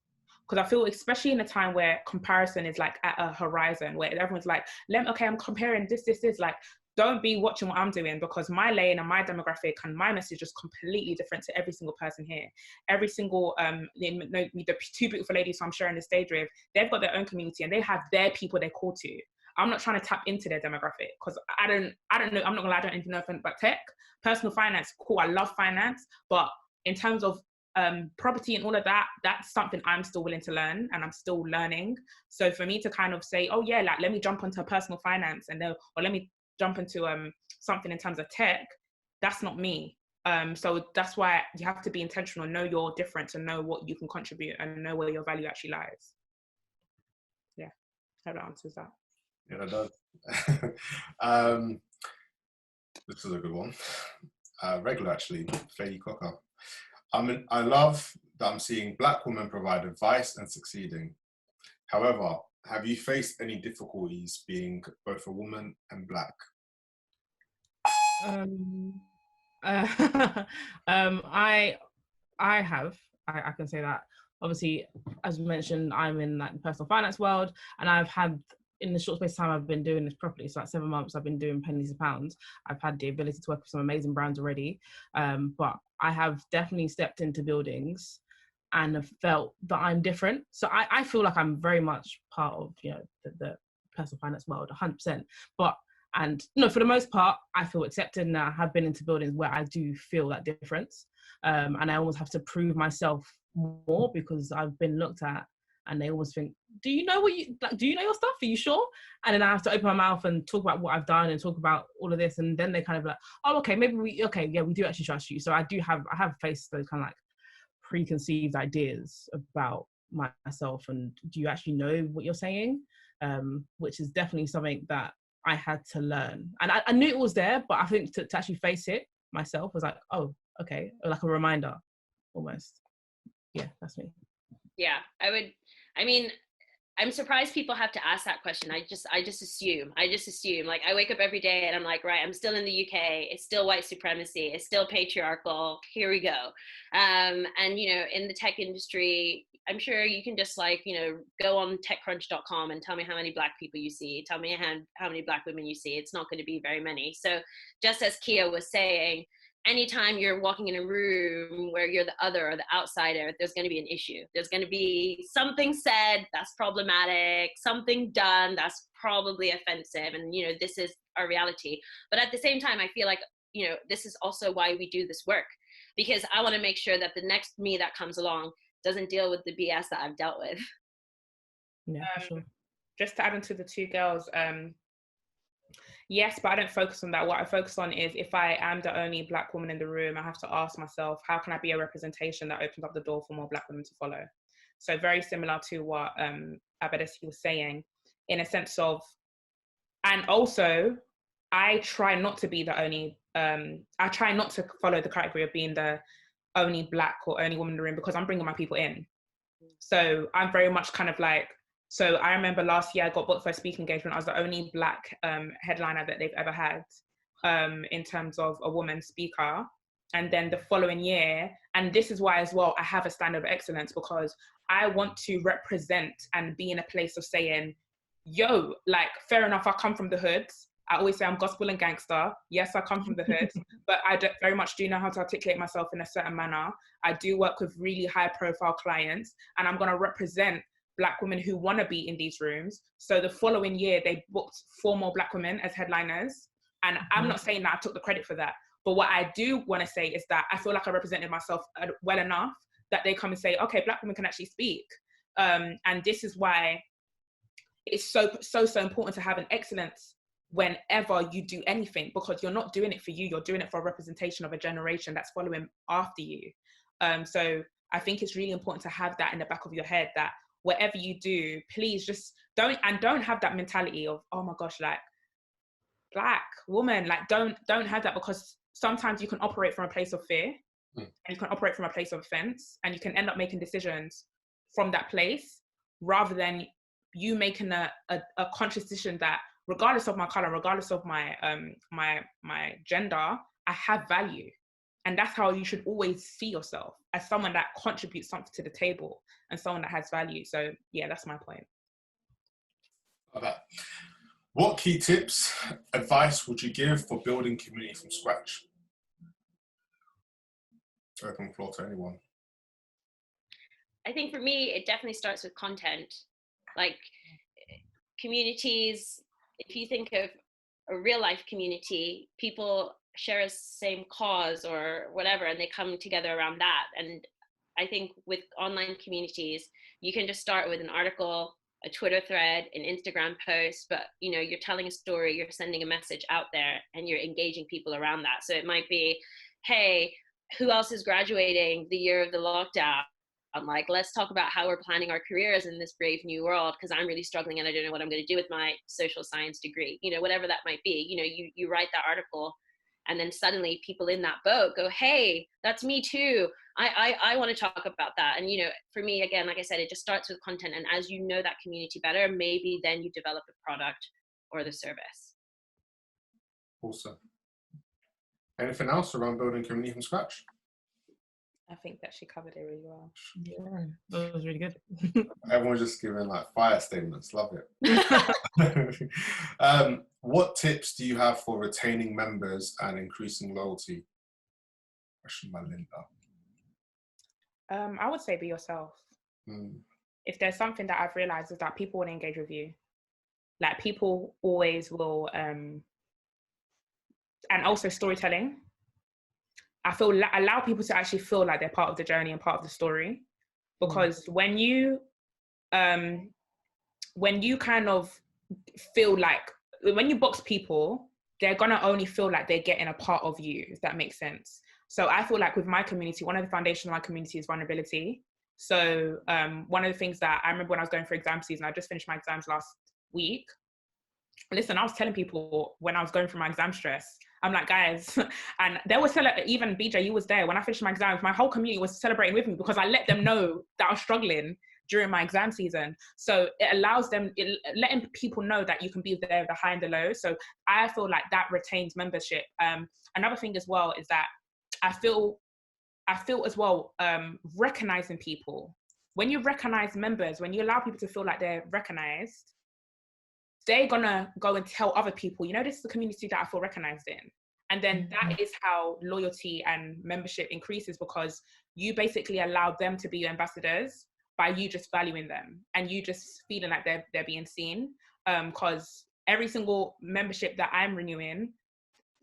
Because I feel, especially in a time where comparison is like at a horizon, where everyone's like, okay, I'm comparing this, like, don't be watching what I'm doing, because my lane and my demographic and my message is completely different to every single person here. Every single, the two beautiful ladies who I'm sharing the stage with, they've got their own community and they have their people they call to. I'm not trying to tap into their demographic, because I don't know, I'm not gonna lie, I don't even know anything about tech. Personal finance, cool, I love finance, but in terms of property and all of that, that's something I'm still willing to learn, and I'm still learning. So for me to kind of say, oh yeah, like, let me jump onto personal finance, or let me jump into something in terms of tech, that's not me. So that's why you have to be intentional, know your difference, and know what you can contribute, and know where your value actually lies. Yeah, I hope that answers that. Yeah, that does. This is a good one. Regular, actually, Hayley Cocker. I love that I'm seeing Black women provide advice and succeeding. However, have you faced any difficulties being both a woman and Black? I I have. I can say that. Obviously, as mentioned, I'm in like the personal finance world, and I've had, in the short space of time I've been doing this properly, so like 7 months I've been doing pennies and pounds. I've had the ability to work with some amazing brands already, but I have definitely stepped into buildings and have felt that I'm different. So I feel like I'm very much part of, you know, the personal finance world, 100%. But and no, for the most part, I feel accepted, and I have been into buildings where I do feel that difference. And I almost have to prove myself more because I've been looked at, and they almost think, do you know what you like? Do you know your stuff? Are you sure? And then I have to open my mouth and talk about what I've done and talk about all of this. And then they kind of like, oh, okay, yeah, we do actually trust you. So I have faced those kind of like preconceived ideas about myself, and do you actually know what you're saying? Which is definitely something that I had to learn. And I knew it was there, but I think to actually face it myself was like, oh, okay, like a reminder almost. Yeah, that's me. Yeah, I mean, I'm surprised people have to ask that question. I just assume. Like, I wake up every day and I'm like, right, I'm still in the UK. It's still white supremacy. It's still patriarchal. Here we go. And, you know, in the tech industry, I'm sure you can just like, you know, go on techcrunch.com and tell me how many Black people you see. Tell me how many Black women you see. It's not going to be very many. So just as Kia was saying, anytime you're walking in a room where you're the other or the outsider, there's going to be an issue. There's going to be something said that's problematic, something done that's probably offensive. And, you know, this is our reality. But at the same time, I feel like, you know, this is also why we do this work, because I want to make sure that the next me that comes along doesn't deal with the BS that I've dealt with. Yeah, for sure. Just to add on to the two girls, yes, but I don't focus on that. What I focus on is, if I am the only Black woman in the room, I have to ask myself, how can I be a representation that opens up the door for more Black women to follow? So very similar to what Abadesi was saying, in a sense of, and also, I try not to be the only, I try not to follow the category of being the only Black or only woman in the room, because I'm bringing my people in. So I'm very much kind of like, so I remember last year I got booked for a speaking engagement. I was the only Black headliner that they've ever had in terms of a woman speaker. And then the following year, and this is why as well, I have a standard of excellence, because I want to represent and be in a place of saying, yo, like, fair enough, I come from the hoods. I always say I'm gospel and gangster. Yes, I come from the hood, but I very much do know how to articulate myself in a certain manner. I do work with really high profile clients, and I'm going to represent Black women who want to be in these rooms. So the following year, they booked 4 more Black women as headliners. And I'm not saying that I took the credit for that. But what I do want to say is that I feel like I represented myself well enough that they come and say, okay, Black women can actually speak. And this is why it's so important to have an excellence whenever you do anything, because you're not doing it for you, you're doing it for a representation of a generation that's following after you. So I think it's really important to have that in the back of your head, that whatever you do, please just don't have that mentality of, oh my gosh, like, Black woman, like, don't have that, because sometimes you can operate from a place of fear, and you can operate from a place of offense, and you can end up making decisions from that place, rather than you making a conscious decision that, regardless of my color, regardless of my my gender, I have value. And that's how you should always see yourself, as someone that contributes something to the table and someone that has value. So yeah, that's my point. Love that. What key tips, advice would you give for building community from scratch? Open floor to anyone. I think for me, it definitely starts with content. Like, communities, if you think of a real life community, people share a same cause or whatever, and they come together around that. And I think with online communities, you can just start with an article, a Twitter thread, an Instagram post, but, you know, you're telling a story, you're sending a message out there, and you're engaging people around that. So it might be, hey, who else is graduating the year of the lockdown? I'm like, let's talk about how we're planning our careers in this brave new world, because I'm really struggling and I don't know what I'm going to do with my social science degree, you know, whatever that might be. You know, you write that article, and then suddenly people in that boat go, hey, that's me too. I want to talk about that. And, you know, for me, again, like I said, it just starts with content. And as you know that community better, maybe then you develop a product or the service. Awesome. Anything else around building community from scratch? I think that she covered it really well. Yeah, that was really good. Everyone's just giving like fire statements. Love it. What tips do you have for retaining members and increasing loyalty? Question by Linda. I would say be yourself. If there's something that I've realized is that people want to engage with you. Like people always will, and also storytelling. I feel allow people to actually feel like they're part of the journey and part of the story, because when you kind of feel like, when you box people, they're gonna only feel like they're getting a part of you, if that makes sense. So I feel like with my community, one of the foundations of my community is vulnerability. So one of the things that I remember when I was going for exam season, I just finished my exams last week. Listen, I was telling people when I was going through my exam stress, I'm like, guys, and they were even Bejay, you was there. When I finished my exams, my whole community was celebrating with me because I let them know that I was struggling during my exam season. So it allows them, letting people know that you can be there, the high and the low. So I feel like that retains membership. Another thing as well is that I feel as well, recognizing people. When you recognize members, when you allow people to feel like they're recognized, they're gonna go and tell other people, you know, this is the community that I feel recognized in. And then that is how loyalty and membership increases, because you basically allow them to be your ambassadors by you just valuing them and you just feeling like they're being seen. Because every single membership that I'm renewing,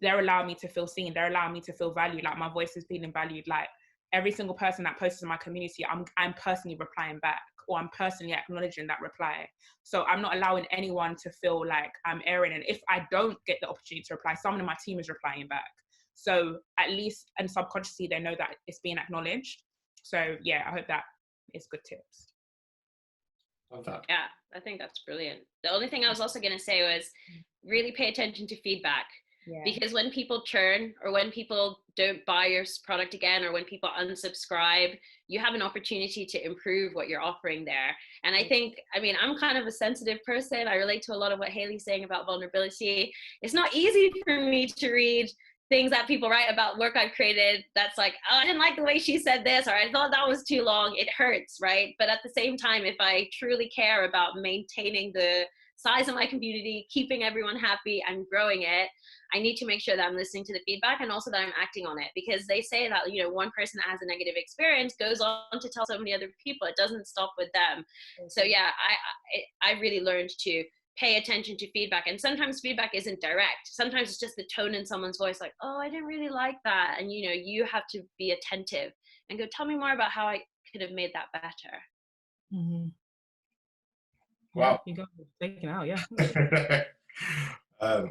they're allowing me to feel seen. They're allowing me to feel valued. Like my voice is being valued. Like every single person that posts in my community, I'm personally replying back, or I'm personally acknowledging that reply. So I'm not allowing anyone to feel like I'm airing. And if I don't get the opportunity to reply, someone in my team is replying back. So at least, and subconsciously, they know that it's being acknowledged. So yeah, I hope that is good tips. Love that. Yeah, I think that's brilliant. The only thing I was also going to say was really pay attention to feedback. Yeah. Because when people churn, or when people don't buy your product again, or when people unsubscribe, you have an opportunity to improve what you're offering there. And I think, I mean, I'm kind of a sensitive person. I relate to a lot of what Hayley's saying about vulnerability. It's not easy for me to read things that people write about work I've created that's like, oh, I didn't like the way she said this, or I thought that was too long. It hurts, right? But at the same time, if I truly care about maintaining the size of my community, keeping everyone happy and growing it, I need to make sure that I'm listening to the feedback and also that I'm acting on it, because they say that, you know, one person that has a negative experience goes on to tell so many other people. It doesn't stop with them. So yeah, I really learned to pay attention to feedback. And sometimes feedback isn't direct. Sometimes it's just the tone in someone's voice, like, oh, I didn't really like that. And, you know, you have to be attentive and go, tell me more about how I could have made that better. Mm-hmm. Wow. You got taken out, yeah.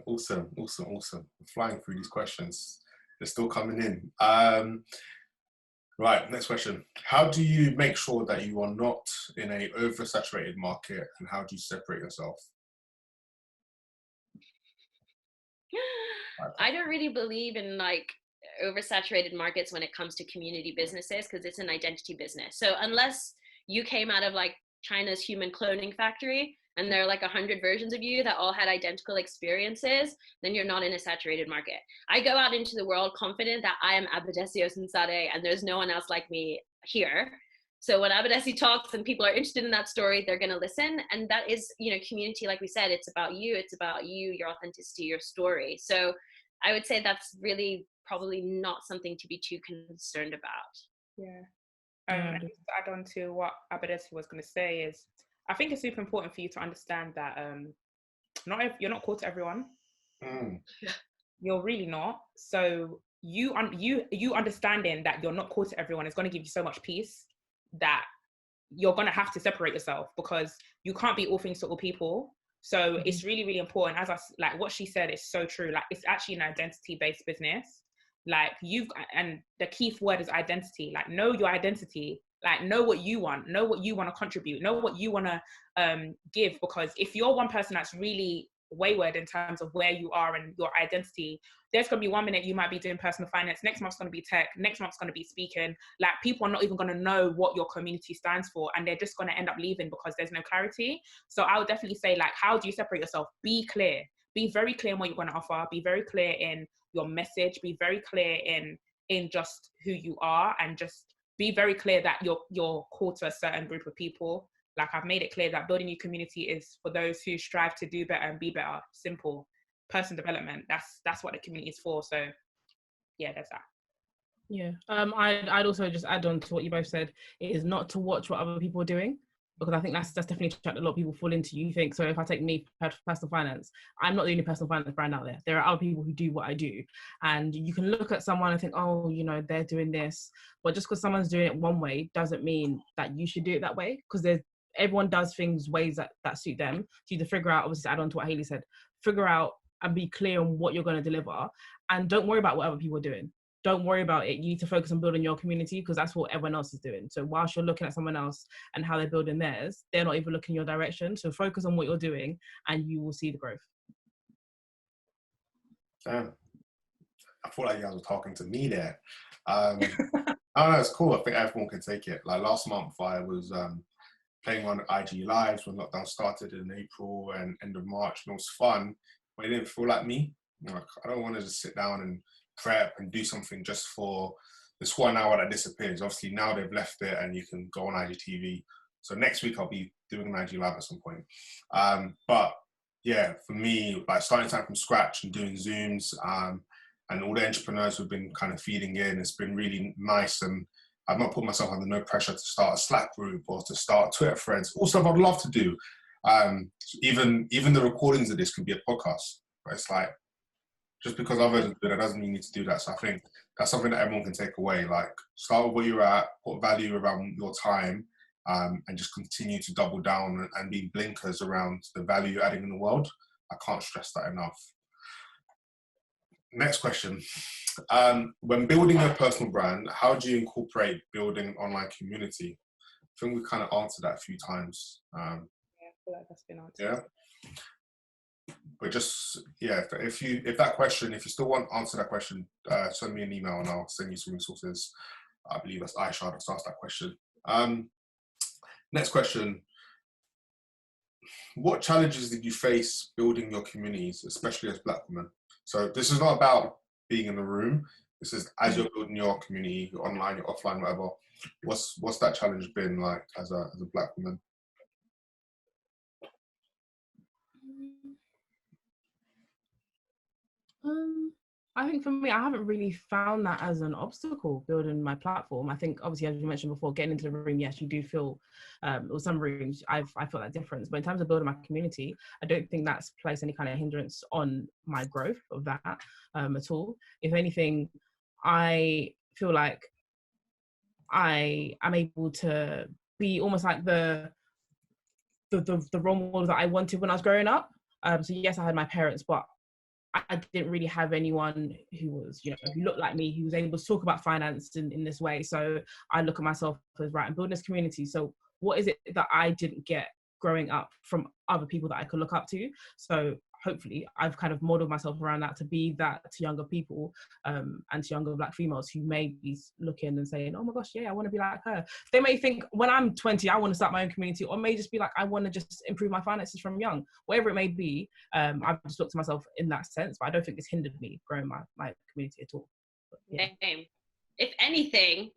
Awesome. Flying through these questions. They're still coming in. Right, next question. How do you make sure that you are not in a oversaturated market, and how do you separate yourself? I don't really believe in like oversaturated markets when it comes to community businesses, because it's an identity business. So unless you came out of like China's human cloning factory and there are like 100 versions of you that all had identical experiences, then you're not in a saturated market. I go out into the world confident that I am Abadesi Osunsade and there's no one else like me here. So when Abadesi talks and people are interested in that story, they're going to listen. And that is, you know, community, like we said, it's about you, your authenticity, your story. So I would say that's really probably not something to be too concerned about. Yeah. And just to add on to what Abadesi was going to say is, I think it's super important for you to understand that you're not called to everyone. You're really not. So you understanding that you're not called to everyone is going to give you so much peace that you're going to have to separate yourself, because you can't be all things to all people. So it's really, really important. As like what she said is so true. Like it's actually an identity-based business. Like and the key word is identity. Like know your identity. Like know what you want to contribute, know what you want to give. Because if you're one person that's really wayward in terms of where you are and your identity, there's going to be 1 minute you might be doing personal finance, next month's going to be tech, next month's going to be speaking. Like people are not even going to know what your community stands for, and they're just going to end up leaving because there's no clarity. So I would definitely say, like, how do you separate yourself? Be clear, be very clear in what you're going to offer, be very clear in your message, be very clear in just who you are, and just be very clear that you're called to a certain group of people. Like, I've made it clear that building your community is for those who strive to do better and be better. Simple. Person development. That's what the community is for. So yeah, there's that. Yeah. I'd also just add on to what you both said. It is not to watch what other people are doing, because I think that's definitely a trap that a lot of people fall into. You think, so if I take me, personal finance, I'm not the only personal finance brand out there. There are other people who do what I do. And you can look at someone and think, oh, you know, they're doing this. But just because someone's doing it one way doesn't mean that you should do it that way, because everyone does things ways that suit them. So you need to figure out, obviously, to add on to what Hayley said, figure out and be clear on what you're going to deliver. And don't worry about what other people are doing. Don't worry about it. You need to focus on building your community, because that's what everyone else is doing. So whilst you're looking at someone else and how they're building theirs, they're not even looking in your direction. So focus on what you're doing and you will see the growth. Damn. I feel like you guys were talking to me there. I don't know, it's cool. I think everyone can take it. Like last month, I was playing on IG Lives when lockdown started in April and end of March, and it was fun, but it didn't feel like me. You know, I don't want to just sit down and prep and do something just for this 1 hour that disappears. Obviously now they've left it and you can go on IGTV. So next week I'll be doing an IG Live at some point. But yeah, for me, like starting time from scratch and doing Zooms and all the entrepreneurs who've been kind of feeding in, it's been really nice. And I've not put myself under no pressure to start a Slack group or to start Twitter threads. All stuff I'd love to do. Even the recordings of this could be a podcast. But it's like, just because others are doing it doesn't mean you need to do that. So I think that's something that everyone can take away. Like, start with where you're at, put value around your time, and just continue to double down and be blinkers around the value you're adding in the world. I can't stress that enough. Next question. When building a personal brand, how do you incorporate building an online community? I think we kind of answered that a few times. Yeah, I feel like that's been answered. Yeah. But just, yeah, if you still want to answer that question, send me an email and I'll send you some resources. I believe that's Aisha that's asked that question. Next question. What challenges did you face building your communities, especially as Black women? So this is not about being in the room. This is as you're building your community, your online, your offline, whatever. What's that challenge been like as a Black woman? I think for me, I haven't really found that as an obstacle building my platform. I think obviously, as you mentioned before, getting into the room, yes, you do feel, or some rooms, I feel that difference. But in terms of building my community, I don't think that's placed any kind of hindrance on my growth of that at all. If anything, I feel like I am able to be almost like the role model that I wanted when I was growing up. So yes, I had my parents, but I didn't really have anyone who was, you know, who looked like me, who was able to talk about finance in this way. So I look at myself as, right, I'm building this community. So what is it that I didn't get growing up from other people that I could look up to? So hopefully I've kind of modeled myself around that to be that to younger people and to younger Black females who may be looking and saying, oh my gosh, yeah, I want to be like her. They may think when I'm 20, I want to start my own community, or may just be like, I want to just improve my finances from young, whatever it may be. I've just looked at myself in that sense, but I don't think it's hindered me growing my community at all. But, yeah. If anything,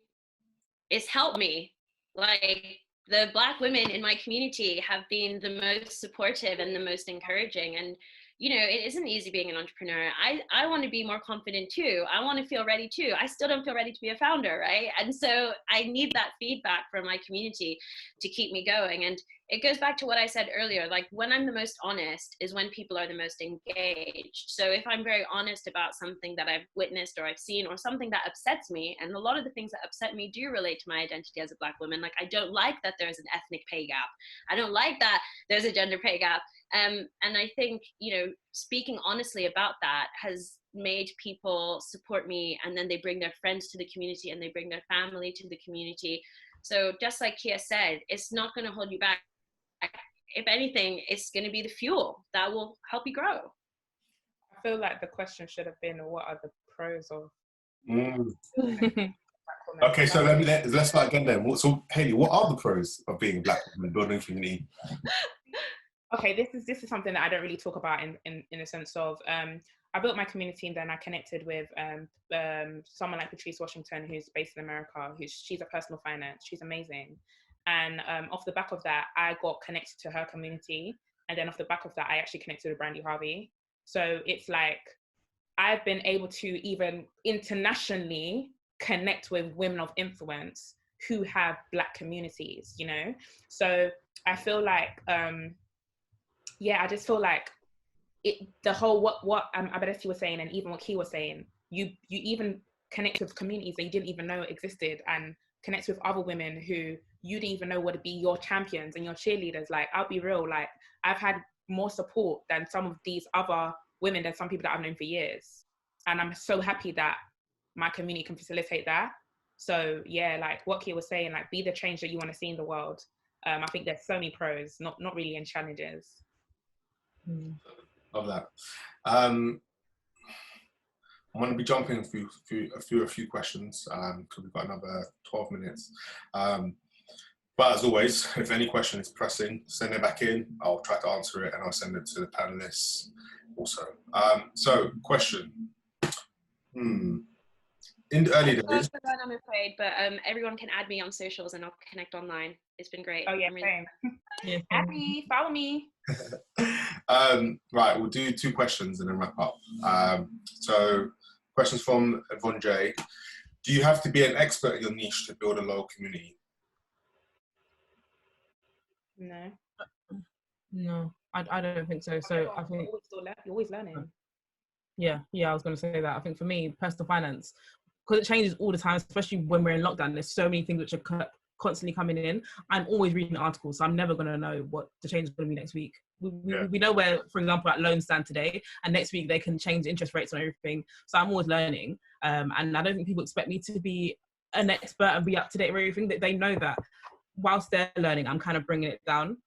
it's helped me. Like, the Black women in my community have been the most supportive and the most encouraging. And, you know, it isn't easy being an entrepreneur. I want to be more confident too. I want to feel ready too. I still don't feel ready to be a founder, right? And so I need that feedback from my community to keep me going. And it goes back to what I said earlier, like when I'm the most honest is when people are the most engaged. So if I'm very honest about something that I've witnessed or I've seen or something that upsets me, and a lot of the things that upset me do relate to my identity as a Black woman. Like, I don't like that there's an ethnic pay gap. I don't like that there's a gender pay gap. And I think, you know, speaking honestly about that has made people support me, and then they bring their friends to the community and they bring their family to the community. So just like Kia said, it's not going to hold you back. If anything, it's going to be the fuel that will help you grow. I feel like the question should have been, what are the pros of? Okay, so let's start again then. So Hayley, what are the pros of being a Black woman and building a community? Okay, this is something that I don't really talk about in a sense of I built my community, and then I connected with someone like Patrice Washington, who's based in America. She's a personal finance. She's amazing. And off the back of that, I got connected to her community. And then off the back of that, I actually connected with Brandy Harvey. So it's like, I've been able to even internationally connect with women of influence who have Black communities, you know? So I feel like, I just feel like the whole, what Abadesi was saying, and even what Key was saying, you even connect with communities that you didn't even know existed, and connect with other women who you didn't even know would be your champions and your cheerleaders. Like, I'll be real, like, I've had more support than some of these other women, than some people that I've known for years. And I'm so happy that my community can facilitate that. So yeah, like what Kia was saying, like, be the change that you want to see in the world. I think there's so many pros, not really any challenges. Love that. I'm going to be jumping a few questions because we've got another 12 minutes. But as always, if any question is pressing, send it back in. I'll try to answer it, and I'll send it to the panelists also. So, question. In the early days. I'm afraid, but everyone can add me on socials, and I'll connect online. It's been great. Oh yeah, same. Add me, follow me. Right, we'll do 2 questions and then wrap up. So, questions from Von J. Do you have to be an expert in your niche to build a loyal community? No, I don't think so. So I think you're always learning. Yeah, I was going to say that. I think for me, personal finance, because it changes all the time, especially when we're in lockdown, there's so many things which are constantly coming in. I'm always reading articles, so I'm never going to know what the change is going to be next week. We know where, for example, at loans stand today, and next week they can change interest rates on everything. So I'm always learning, and I don't think people expect me to be an expert and be up to date with everything. That they know that whilst they're learning, I'm kind of bringing it down.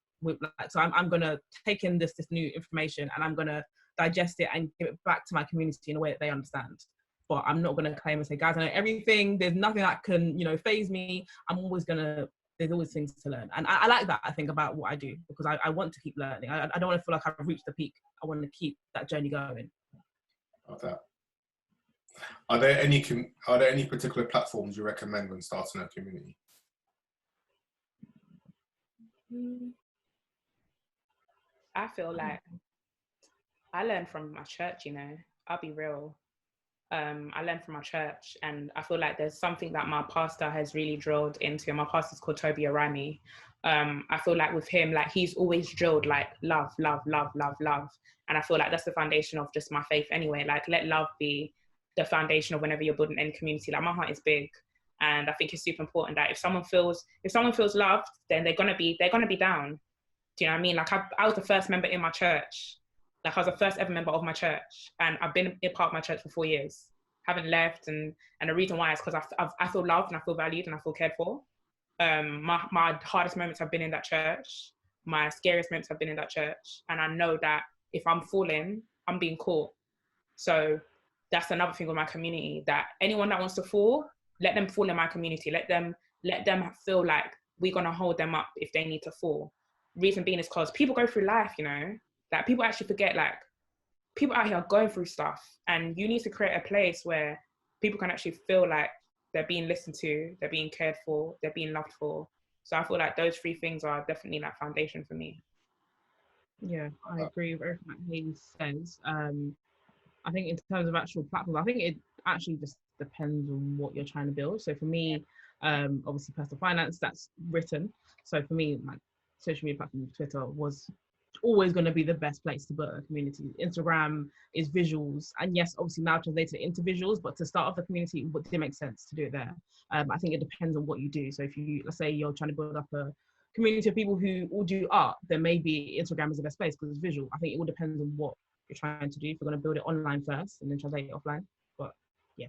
So I'm going to take in this new information, and I'm going to digest it and give it back to my community in a way that they understand. But I'm not going to claim and say, guys, I know everything. There's nothing that can, phase me. There's always things to learn. And I like that, I think, about what I do, because I want to keep learning. I don't want to feel like I've reached the peak. I want to keep that journey going. Love that. Are there any particular platforms you recommend when starting a community? I feel like I learned from my church, I'll be real. I learned from my church, and I feel like there's something that my pastor has really drilled into. My pastor's called Toby Arimi. I feel like with him, like, he's always drilled like love, love, love, love, love. And I feel like that's the foundation of just my faith anyway. Like, let love be the foundation of whenever you're building any community. Like, my heart is big. And I think it's super important that if someone feels loved, then they're gonna be down. Do you know what I mean? Like, I was the first member in my church. Like, I was the first ever member of my church, and I've been a part of my church for 4 years. Haven't left, and the reason why is because I feel loved, and I feel valued, and I feel cared for. My hardest moments have been in that church. My scariest moments have been in that church, and I know that if I'm falling, I'm being caught. So that's another thing with my community, that anyone that wants to fall, let them fall in my community. Let them feel like we're gonna hold them up if they need to fall. Reason being is because people go through life, like, people actually forget, like, people out here are going through stuff, and you need to create a place where people can actually feel like they're being listened to, they're being cared for, they're being loved for. So I feel like those 3 things are definitely like foundation for me. Yeah, I agree with everything that Hayley says. I think in terms of actual platforms, I think it actually just depends on what you're trying to build. So for me, obviously personal finance, that's written. So for me, like, social media platform, Twitter was always going to be the best place to build a community. Instagram is visuals, and yes, obviously now translated into visuals, but to start off the community, it didn't make sense to do it there. I think it depends on what you do. So if let's say you're trying to build up a community of people who all do art, then maybe Instagram is the best place because it's visual. I think it all depends on what you're trying to do. If you're going to build it online first and then translate it offline. But yeah.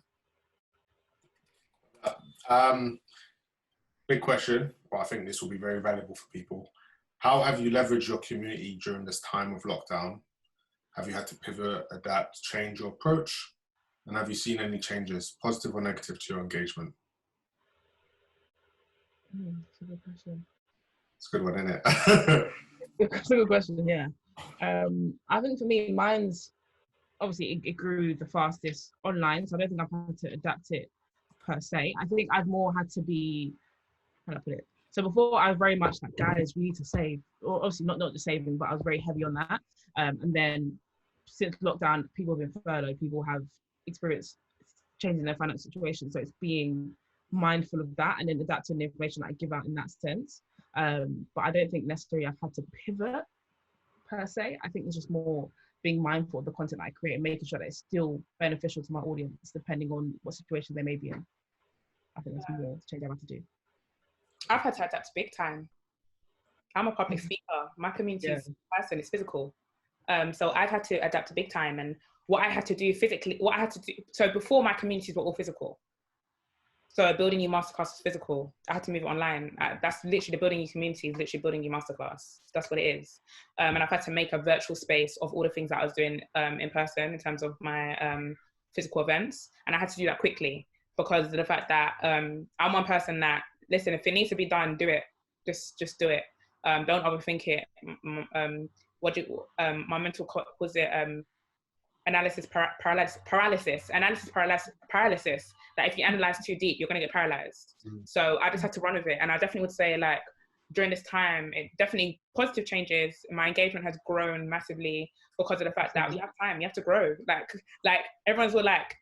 Big question. Well, I think this will be very valuable for people. How have you leveraged your community during this time of lockdown? Have you had to pivot, adapt, change your approach? And have you seen any changes, positive or negative, to your engagement? That's a good question. It's a good one, isn't it? It's a good question, yeah. I think for me, mine's obviously it grew the fastest online, so I don't think I've had to adapt it per se. I think I've more had to be, how do I put it? So before I was very much like, guys, we need to save, or obviously not the saving, but I was very heavy on that. And then since lockdown, people have been furloughed, people have experienced changing their financial situation. So it's being mindful of that and then adapting the information that I give out in that sense. But I don't think necessarily I've had to pivot per se. I think it's just more being mindful of the content I create and making sure that it's still beneficial to my audience, depending on what situation they may be in. I think that's more change I've had to do. I've had to adapt big time. I'm a public speaker. My community is person, it's physical. So I've had to adapt big time. And what I had to do physically, so before my communities were all physical. So building your masterclass is physical. I had to move it online. That's literally the building your community is literally building your masterclass. That's what it is. And I've had to make a virtual space of all the things that I was doing in person in terms of my physical events. And I had to do that quickly because of the fact that I'm one person that, listen, if it needs to be done, do it. Just do it. Don't overthink it. My mental was it analysis paralysis. That if you analyze too deep, you're going to get paralyzed. So I just had to run with it. And I definitely would say, like, during this time, it definitely positive changes. My engagement has grown massively because of the fact that we have time. You have to grow. Like everyone's all like,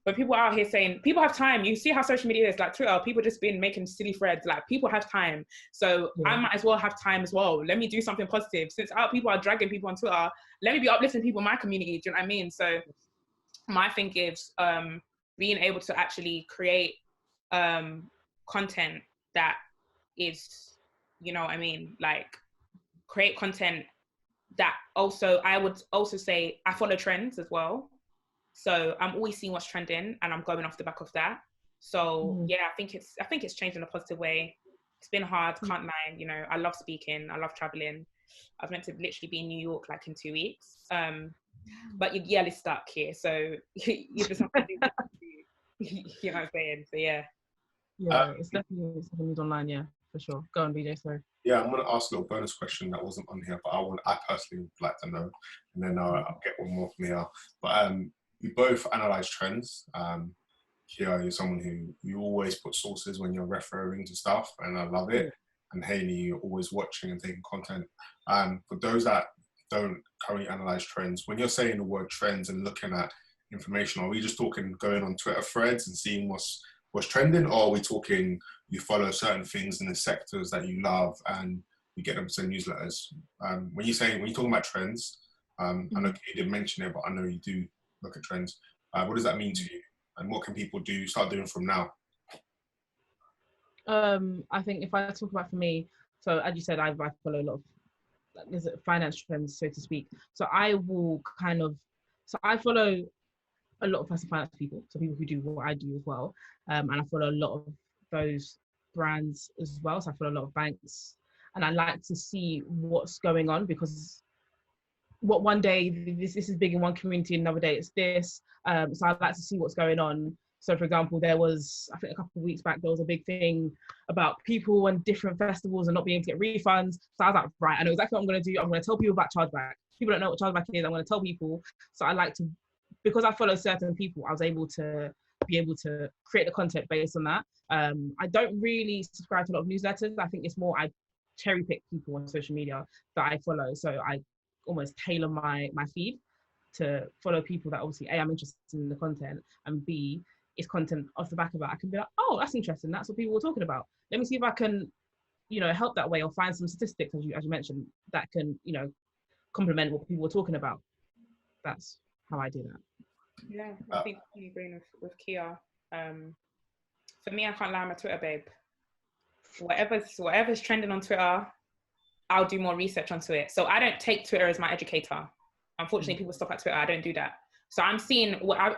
but people are out here saying people have time. You see how social media is, like Twitter, people just been making silly threads. Like, people have time. So I might as well have time as well. Let me do something positive. Since people are dragging people on Twitter, let me be uplifting people in my community. Do you know what I mean? So my thing is being able to actually create content that is, you know what I mean? Like, create content that also, I would also say I follow trends as well. So I'm always seeing what's trending and I'm going off the back of that. So yeah, I think it's changed in a positive way. It's been hard, can't lie. You know, I love speaking, I love traveling. I was meant to literally be in New York like in 2 weeks. But you're yearly stuck here, so you just have to do that. You know what I'm saying? So yeah. Yeah, it's definitely online, yeah, for sure. Go on, Bejay, sorry. Yeah, I'm going to ask a little bonus question that wasn't on here, but I personally would like to know, and then I'll get one more from here. But we both analyze trends. Here, you're someone who you always put sources when you're referring to stuff, and I love it. And Hayley, you're always watching and taking content. For those that don't currently analyze trends, when you're saying the word trends and looking at information, are we just talking going on Twitter threads and seeing what's trending, or are we talking you follow certain things in the sectors that you love and you get them to send newsletters? When you're talking about trends, I know you didn't mention it, but I know you do look at trends. What does that mean to you, and what can people start doing from now? I think if I talk about for me, so as you said, I follow a lot of finance trends, so to speak. So I follow a lot of personal finance people, so people who do what I do as well. And I follow a lot of those brands as well. So I follow a lot of banks, and I like to see what's going on, because one day this is big in one community, another day it's this. So I'd like to see what's going on. So for example, there was, I think a couple of weeks back, there was a big thing about people and different festivals and not being able to get refunds. So I was like, right, I know exactly what I'm going to do. I'm going to tell people about chargeback. People don't know what chargeback is. I'm going to tell people. So I like to, because I follow certain people, I was able to create the content based on that. I don't really subscribe to a lot of newsletters. I think it's more, I cherry pick people on social media that I follow. So I almost tailor my feed to follow people that obviously A, I'm interested in the content, and B, is content off the back of it. I can be like, oh, that's interesting. That's what people were talking about. Let me see if I can, help that way, or find some statistics, as you mentioned, that can, complement what people were talking about. That's how I do that. Yeah, I think I'm agreeing with Kia. For me, I can't lie, I'm a Twitter babe. Whatever's trending on Twitter, I'll do more research onto it. So I don't take Twitter as my educator. Unfortunately, people stop at Twitter. I don't do that. So I'm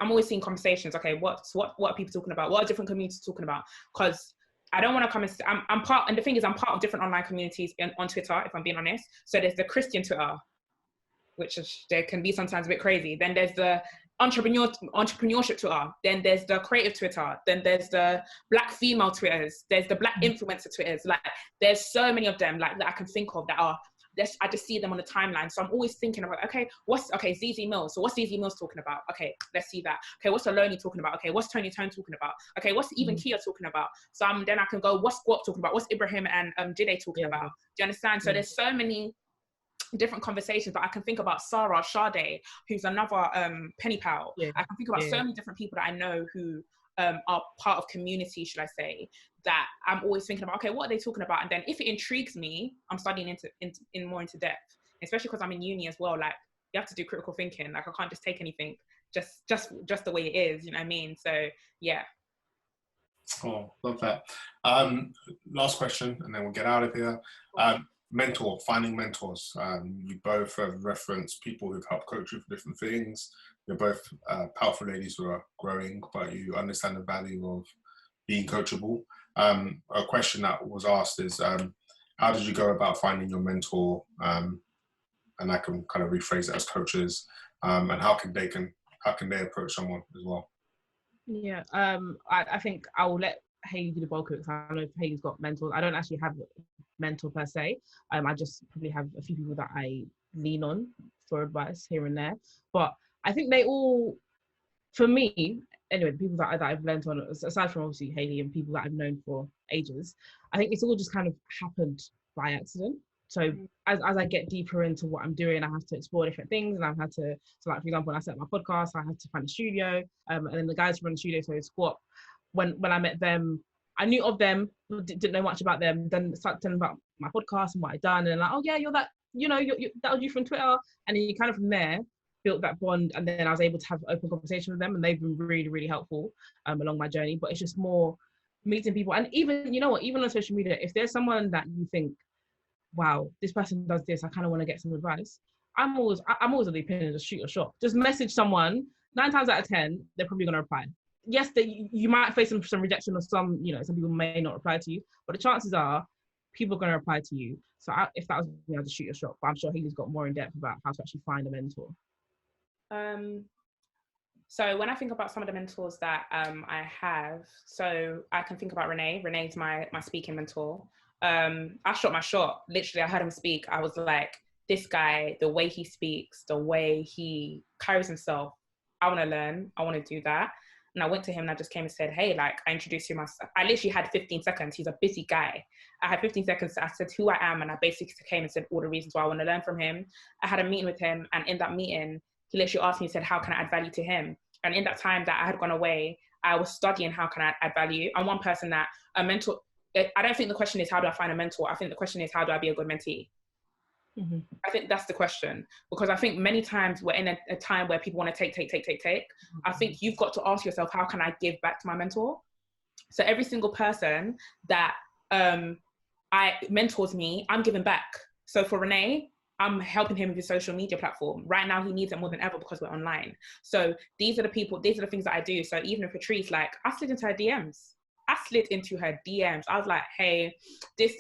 always seeing conversations. Okay, what are people talking about? What are different communities talking about? Because I don't want to come and I'm part. And the thing is, I'm part of different online communities on Twitter, if I'm being honest. So there's the Christian Twitter, which there can be sometimes a bit crazy. Then there's the entrepreneurship Twitter. Then there's the creative Twitter. Then there's the Black female Twitters. There's the Black influencer Twitters. Like, there's so many of them, like, that I can think of that are I just see them on the timeline. So I'm always thinking about, okay, ZZ Mills. So what's ZZ Mills talking about? Okay, let's see that. Okay, what's Aloni talking about? Okay, what's Tony Tone talking about? Okay, what's even Kia talking about? So then I can go, what's Squat talking about? What's Ibrahim and Jide talking about? Do you understand? So there's so many different conversations that I can think about. Sarah Sade, who's another penny pal. I can think about so many different people that I know who are part of community, should I say, that I'm always thinking about, okay, what are they talking about? And then if it intrigues me, I'm studying more into depth, especially because I'm in uni as well. Like, you have to do critical thinking. Like, I can't just take anything just the way it is, you know what I mean? So yeah. Oh, love that. Last question, and then we'll get out of here. Finding mentors. You both have referenced people who've helped coach you for different things. You're both powerful ladies who are growing, but you understand the value of being coachable. A question that was asked is, how did you go about finding your mentor? And I can kind of rephrase it as coaches. And how can they approach someone as well? Yeah, I think I will let Hayley do the bulk of it, because I know Hayley's got mentors. I don't actually have a mentor per se. I just probably have a few people that I lean on for advice here and there. But I think they all, for me, anyway, the people that I've learned on, aside from obviously Hayley and people that I've known for ages, I think it's all just kind of happened by accident. So as I get deeper into what I'm doing, I have to explore different things, and I've had to, so like, for example, when I set up my podcast, I had to find a studio, and then the guys who run the studio, so Squat, when I met them, I knew of them, didn't know much about them, then started telling about my podcast and what I'd done, and like, oh yeah, you're that, you know, that was you from Twitter, and then you kind of from there built that bond, and then I was able to have open conversation with them, and they've been really, really helpful along my journey. But it's just more meeting people, and even, you know what, even on social media, if there's someone that you think, wow, this person does this, I kind of want to get some advice, I'm always of the opinion, just shoot your shot. Just message someone. 9 times out of 10, they're probably going to reply. Yes, you might face some rejection, or some people may not reply to you, but the chances are people are going to reply to you. So if that was me, I'd just shoot your shot. But I'm sure Hayley's got more in depth about how to actually find a mentor. So when I think about some of the mentors that I have, so I can think about Renee. Renee's my speaking mentor. I shot my shot. Literally, I heard him speak. I was like, this guy, the way he speaks, the way he carries himself, I want to learn. I want to do that. And I went to him and I just came and said, hey, like, I introduced you myself. I literally had 15 seconds. He's a busy guy. I had 15 seconds. I said who I am. And I basically came and said all the reasons why I want to learn from him. I had a meeting with him. And in that meeting, he literally asked me, he said, how can I add value to him? And in that time that I had gone away, I was studying how can I add value. I'm one person that a mentor, I don't think the question is how do I find a mentor? I think the question is how do I be a good mentee? Mm-hmm. I think that's the question, because I think many times we're in a time where people want to take. Mm-hmm. I think you've got to ask yourself, how can I give back to my mentor? So every single person that mentors me, I'm giving back. So for Renee, I'm helping him with his social media platform. Right now, he needs it more than ever because we're online. So these are the things that I do. So even if Patrice, like, I slid into her DMs. I was like, hey, this,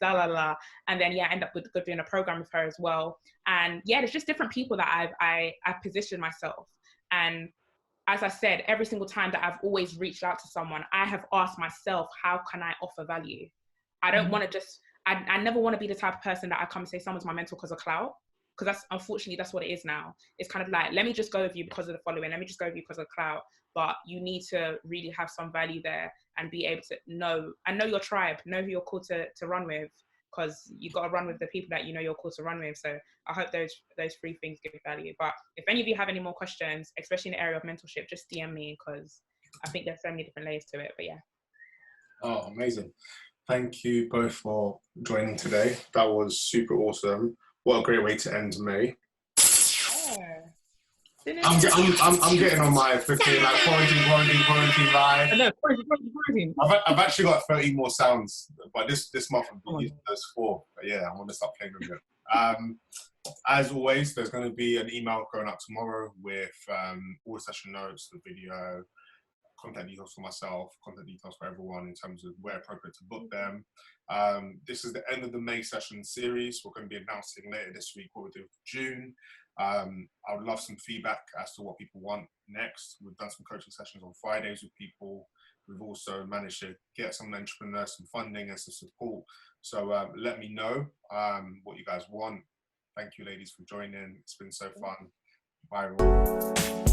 la, la, la. And then, yeah, I end up with doing a program with her as well. And yeah, there's just different people that I've positioned myself. And as I said, every single time that I've always reached out to someone, I have asked myself, how can I offer value? I don't want to just, I never want to be the type of person that I come and say someone's my mentor because of clout. Because unfortunately, that's what it is now. It's kind of like, let me just go with you because of the following. Let me just go with you because of clout. But you need to really have some value there and be able to know your tribe, know who you're called to run with, because you got to run with the people that you know you're called to run with. So I hope those 3 things give value. But if any of you have any more questions, especially in the area of mentorship, just DM me, because I think there's so many different layers to it. But yeah. Oh, amazing. Thank you both for joining today. That was super awesome. What a great way to end May. Yeah. I'm getting on my freaking like quarantine ride. I know, quarantine. I've actually got 30 more sounds, but this month I'm using those 4. But yeah, I want to start playing with them. As always, there's going to be an email going out tomorrow with all the session notes, the video, contact details for myself, contact details for everyone in terms of where appropriate to book them. This is the end of the May session series. We're going to be announcing later this week what we're doing for June. I would love some feedback as to what people want next. We've done some coaching sessions on Fridays with people we've also managed to get some entrepreneurs some funding and some support. So let me know what you guys want. Thank you, ladies, for joining. It's been so fun. Bye, everyone.